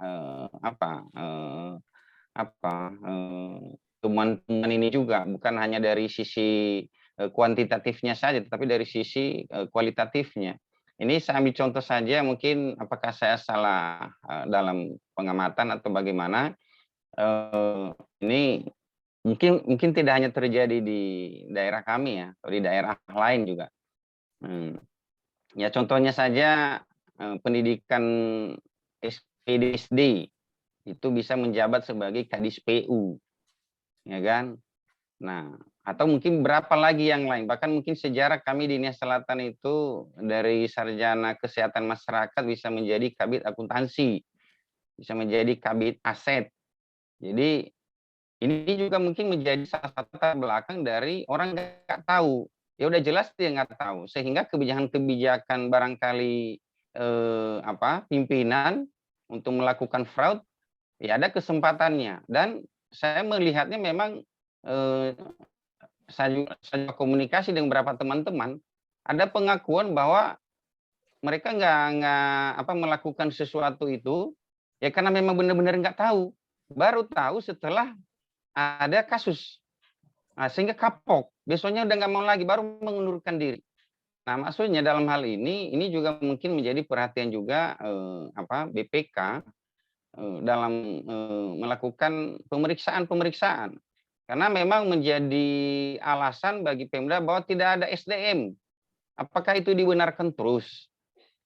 temuan-temuan ini juga, bukan hanya dari sisi kuantitatifnya saja, tetapi dari sisi kualitatifnya. Ini saya ambil contoh saja, mungkin apakah saya salah dalam pengamatan atau bagaimana. Ini mungkin tidak hanya terjadi di daerah kami ya, atau di daerah lain juga. Ya contohnya saja pendidikan SPDSD itu bisa menjabat sebagai Kadis PU, ya kan? Nah, atau mungkin berapa lagi yang lain. Bahkan mungkin sejarah kami di Nia Selatan itu dari sarjana kesehatan masyarakat bisa menjadi kabit akuntansi, bisa menjadi kabit aset. Jadi ini juga mungkin menjadi salah satu latar belakang dari orang nggak tahu. Ya udah jelas dia nggak tahu, sehingga kebijakan-kebijakan barangkali pimpinan untuk melakukan fraud ya ada kesempatannya. Dan saya melihatnya memang saya komunikasi dengan beberapa teman-teman, ada pengakuan bahwa mereka nggak melakukan sesuatu itu ya karena memang benar-benar nggak tahu, baru tahu setelah ada kasus, sehingga kapok, besoknya udah nggak mau lagi, baru mengundurkan diri. Nah, maksudnya dalam hal ini juga mungkin menjadi perhatian juga BPK dalam melakukan pemeriksaan. Karena memang menjadi alasan bagi Pemda bahwa tidak ada SDM. Apakah itu dibenarkan terus?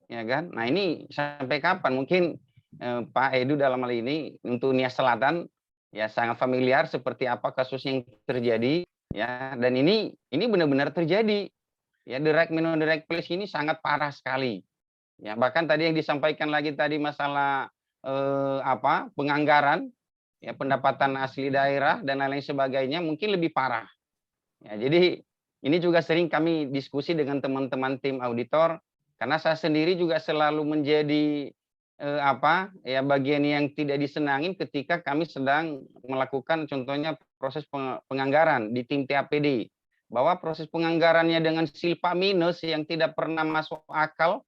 Ya kan? Nah, ini sampai kapan? Mungkin Pak Edu dalam hal ini untuk Nia Selatan ya sangat familiar seperti apa kasus yang terjadi ya, dan ini benar-benar terjadi. Ya, direct man on direct place ini sangat parah sekali. Ya, bahkan tadi yang disampaikan lagi tadi masalah penganggaran ya, pendapatan asli daerah dan lain-lain sebagainya mungkin lebih parah. Ya, jadi ini juga sering kami diskusi dengan teman-teman tim auditor, karena saya sendiri juga selalu menjadi bagian yang tidak disenangin ketika kami sedang melakukan contohnya proses penganggaran di tim TAPD, bahwa proses penganggarannya dengan silpa minus yang tidak pernah masuk akal,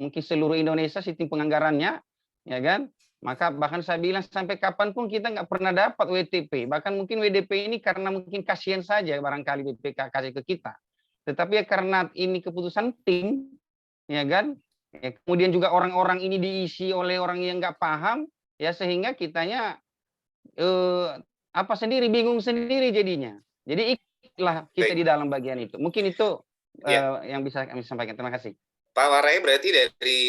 mungkin seluruh Indonesia sistem penganggarannya, ya kan? Maka bahkan saya bilang sampai kapanpun kita nggak pernah dapat WTP. Bahkan mungkin WDP ini karena mungkin kasihan saja barangkali BPK kasih ke kita. Tetapi ya karena ini keputusan tim, ya kan? Ya, kemudian juga orang-orang ini diisi oleh orang yang nggak paham, ya sehingga kitanya bingung sendiri jadinya. Jadi ikutlah kita di dalam bagian itu. Mungkin itu yang bisa kami sampaikan. Terima kasih. Pak Warai berarti dari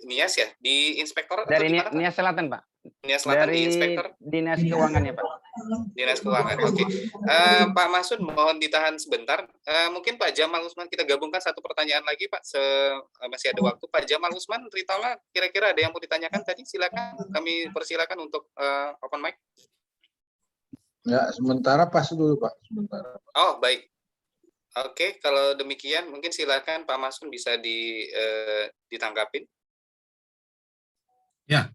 Nias ya, di inspektorat dari Nia Selatan, Pak. Nia Selatan di Dari Inspektor Dinas Keuangan ya Pak. Dinas Keuangan. Oke. Pak Masud mohon ditahan sebentar. Mungkin Pak Jamal Usman kita gabungkan satu pertanyaan lagi Pak. Masih ada waktu. Pak Jamal Usman, Ritola, kira-kira ada yang mau ditanyakan tadi? Silakan. Kami persilakan untuk open mic. Ya, sementara pas dulu Pak. Sementara. Oh, baik. Oke, kalau demikian mungkin silakan Pak Masud bisa ditanggapin. Ya,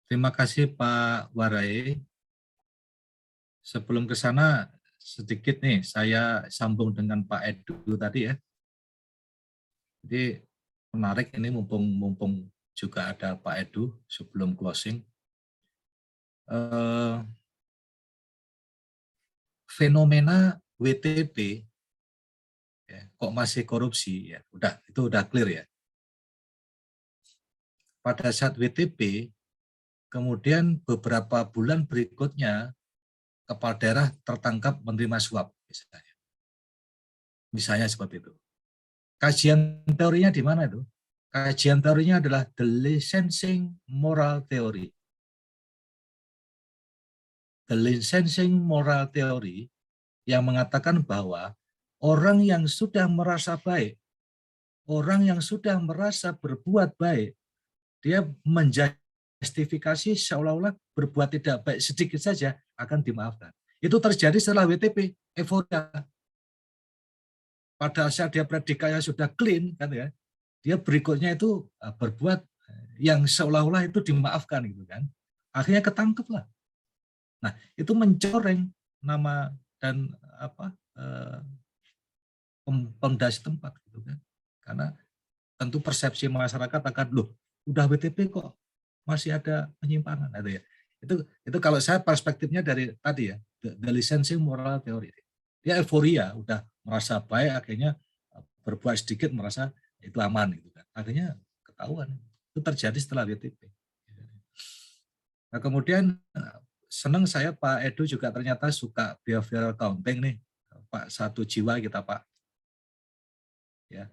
terima kasih Pak Warai. Sebelum ke sana, sedikit nih saya sambung dengan Pak Edu tadi ya. Jadi menarik ini mumpung juga ada Pak Edu sebelum closing. Fenomena WTP ya, kok masih korupsi ya, itu udah clear ya. Pada saat WTP, kemudian beberapa bulan berikutnya kepala daerah tertangkap menerima suap misalnya. Misalnya seperti itu. Kajian teorinya di mana itu? Kajian teorinya adalah the licensing moral theory. The licensing moral theory yang mengatakan bahwa orang yang sudah merasa baik, orang yang sudah merasa berbuat baik, dia menjustifikasi seolah-olah berbuat tidak baik sedikit saja akan dimaafkan. Itu terjadi setelah WTP, euforia. Pada saat dia predikatnya sudah clean, kan ya, dia berikutnya itu berbuat yang seolah-olah itu dimaafkan gitu kan. Akhirnya ketangkep lah. Nah, itu mencoreng nama dan pemda setempat gitu kan. Karena tentu persepsi masyarakat akan loh, udah WTP kok masih ada penyimpangan ada ya. Itu kalau saya perspektifnya dari tadi ya, the licensing moral theory. Dia euforia, udah merasa baik akhirnya berbuat sedikit merasa itu aman gitu kan. Akhirnya ketahuan. Itu terjadi setelah WTP. Nah, kemudian senang saya Pak Edu juga ternyata suka behavioral accounting nih. Pak, satu jiwa kita Pak. Ya.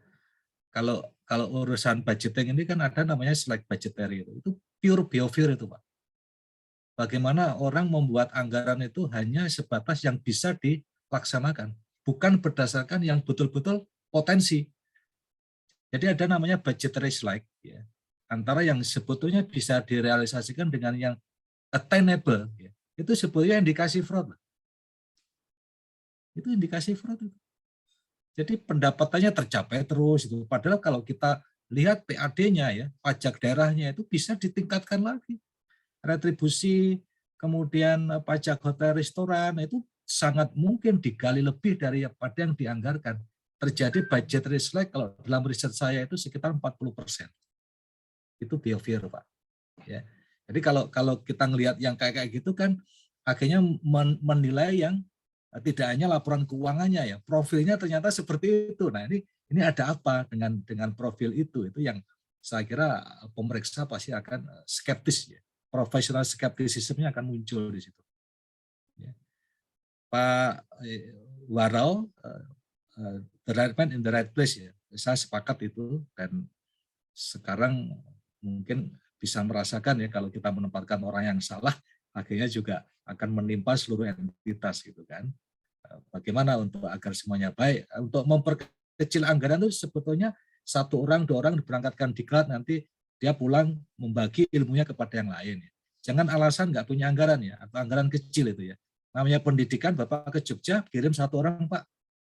Kalau urusan budgeting ini kan ada namanya select budgetary itu pure behavior itu Pak. Bagaimana orang membuat anggaran itu hanya sebatas yang bisa dilaksanakan, bukan berdasarkan yang betul-betul potensi. Jadi ada namanya budgetary select ya. Antara yang sebetulnya bisa direalisasikan dengan yang attainable ya. Itu sebetulnya indikasi fraud. Itu indikasi fraud itu. Jadi pendapatannya tercapai terus itu. Padahal kalau kita lihat PAD-nya ya, pajak daerahnya itu bisa ditingkatkan lagi. Retribusi, kemudian pajak hotel restoran itu sangat mungkin digali lebih daripada yang dianggarkan. Terjadi budget select kalau dalam riset saya itu sekitar 40%. Itu behavior Pak. Ya. Jadi kalau kita ngelihat yang kayak gitu kan akhirnya menilai yang tidak hanya laporan keuangannya ya, profilnya ternyata seperti itu. Nah, ini ada apa dengan profil itu yang saya kira pemeriksa pasti akan skeptis ya. Profesional skeptisismenya akan muncul di situ. Ya. Pak Warau, the right man in the right place ya. Saya sepakat itu dan sekarang mungkin bisa merasakan ya kalau kita menempatkan orang yang salah akhirnya juga akan menimpa seluruh entitas gitu kan. Bagaimana untuk agar semuanya baik, untuk memperkecil anggaran itu sebetulnya 1 orang 2 orang diberangkatkan diklat nanti dia pulang membagi ilmunya kepada yang lain. Jangan alasan nggak punya anggaran ya, atau anggaran kecil itu ya. Namanya pendidikan, Bapak ke Jogja, kirim 1 orang Pak.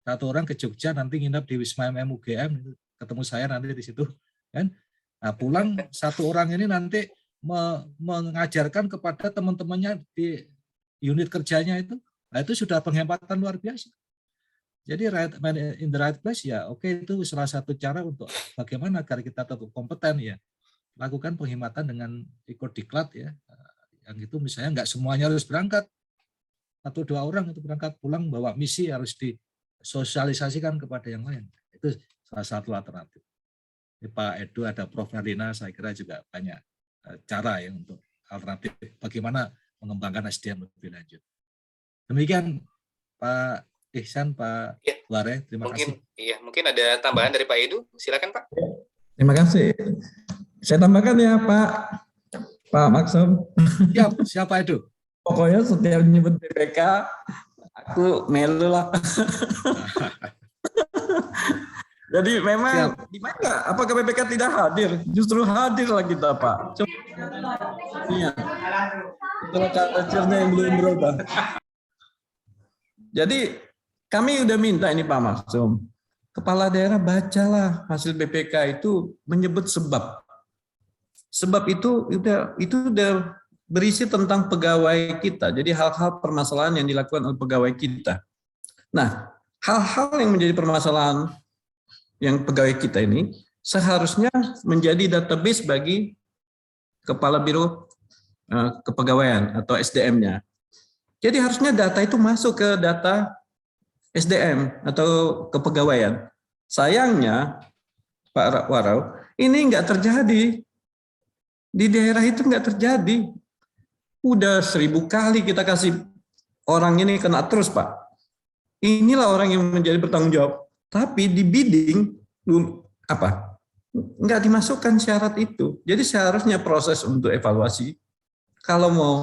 1 orang ke Jogja, nanti nginap di Wisma UGM, ketemu saya nanti di situ. Kan? Nah, pulang 1 orang ini nanti mengajarkan kepada teman-temannya di unit kerjanya itu, nah itu sudah penghematan luar biasa. Jadi right man in the right place ya, oke, itu salah satu cara untuk bagaimana agar kita tetap kompeten ya. Lakukan penghematan dengan ikut diklat ya. Yang itu misalnya nggak semuanya harus berangkat. 1-2 orang itu berangkat pulang bawa misi harus disosialisasikan kepada yang lain. Itu salah satu alternatif. Pak Edu ada Prof. Herlina, saya kira juga banyak cara ya untuk alternatif bagaimana mengembangkan SDM lebih lanjut. Demikian Pak Ihsan, Pak Ware, terima kasih. Iya, mungkin ada tambahan dari Pak Edu, silakan Pak. Terima kasih. Saya tambahkan ya Pak. Pak Maksum. Siapa itu? Pokoknya setiap nyebut BPK, aku melu lah. Jadi memang di mana? Apakah BPK tidak hadir? Justru hadir lah kita, Pak. Coba lihat. Itulah culture-nya yang belum berubah. Jadi kami udah minta ini Pak Maksum. Kepala daerah bacalah hasil BPK itu menyebut sebab. Sebab itu udah berisi tentang pegawai kita. Jadi hal-hal permasalahan yang dilakukan oleh pegawai kita. Nah, hal-hal yang menjadi permasalahan yang pegawai kita ini seharusnya menjadi database bagi kepala biro kepegawaian atau SDM-nya. Jadi harusnya data itu masuk ke data SDM atau kepegawaian. Sayangnya, Pak Warau, ini nggak terjadi. Di daerah itu nggak terjadi. Udah 1000 kali kita kasih orang ini kena terus, Pak. Inilah orang yang menjadi bertanggung jawab. Tapi di bidding nggak dimasukkan syarat itu. Jadi seharusnya proses untuk evaluasi kalau mau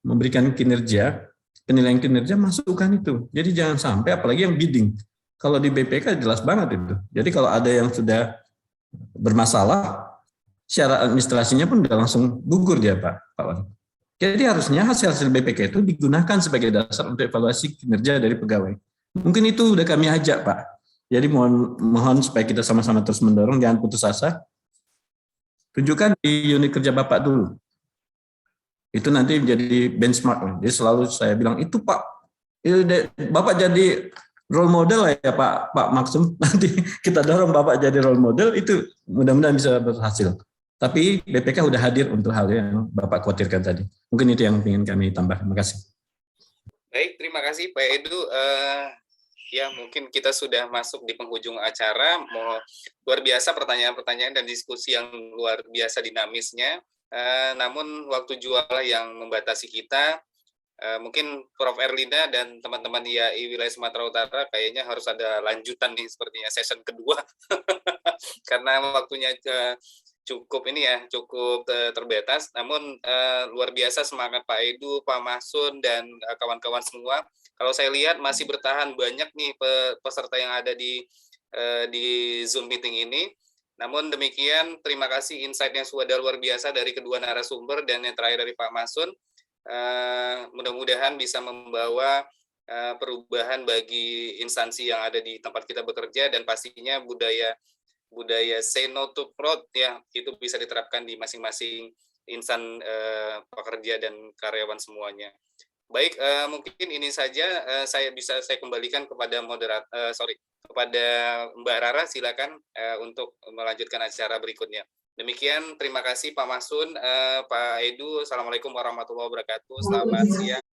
memberikan kinerja, penilaian kinerja masukkan itu. Jadi jangan sampai apalagi yang bidding. Kalau di BPK jelas banget itu. Jadi kalau ada yang sudah bermasalah, syarat administrasinya pun udah langsung gugur dia, Pak Wali. Jadi harusnya hasil BPK itu digunakan sebagai dasar untuk evaluasi kinerja dari pegawai. Mungkin itu udah kami ajak, Pak. Jadi mohon supaya kita sama-sama terus mendorong, jangan putus asa. Tunjukkan di unit kerja Bapak dulu. Itu nanti menjadi benchmark. Jadi selalu saya bilang, itu Pak, Bapak jadi role model lah ya Pak Maksum. Nanti kita dorong Bapak jadi role model, itu mudah-mudahan bisa berhasil. Tapi BPK udah hadir untuk hal yang Bapak khawatirkan tadi. Mungkin itu yang ingin kami tambah. Terima kasih. Baik, terima kasih Pak Edu. Ya, mungkin kita sudah masuk di penghujung acara. Luar biasa pertanyaan-pertanyaan dan diskusi yang luar biasa dinamisnya. Namun waktu jualah yang membatasi kita. Mungkin Prof. Erlina dan teman-teman IAI wilayah Sumatera Utara kayaknya harus ada lanjutan nih sepertinya session kedua. Karena waktunya cukup terbatas. Namun luar biasa semangat Pak Edu, Pak Masun, dan kawan-kawan semua. Kalau saya lihat masih bertahan banyak nih peserta yang ada di Zoom meeting ini. Namun demikian, terima kasih insight yang sudah luar biasa dari kedua narasumber dan yang terakhir dari Pak Masun. Mudah-mudahan bisa membawa perubahan bagi instansi yang ada di tempat kita bekerja, dan pastinya budaya say no to fraud ya itu bisa diterapkan di masing-masing insan pekerja dan karyawan semuanya. Baik, mungkin ini saja saya kembalikan kepada kepada Mbak Rara, silakan untuk melanjutkan acara berikutnya. Demikian, terima kasih Pak Masun, Pak Edu. Assalamualaikum warahmatullahi wabarakatuh. Selamat siang.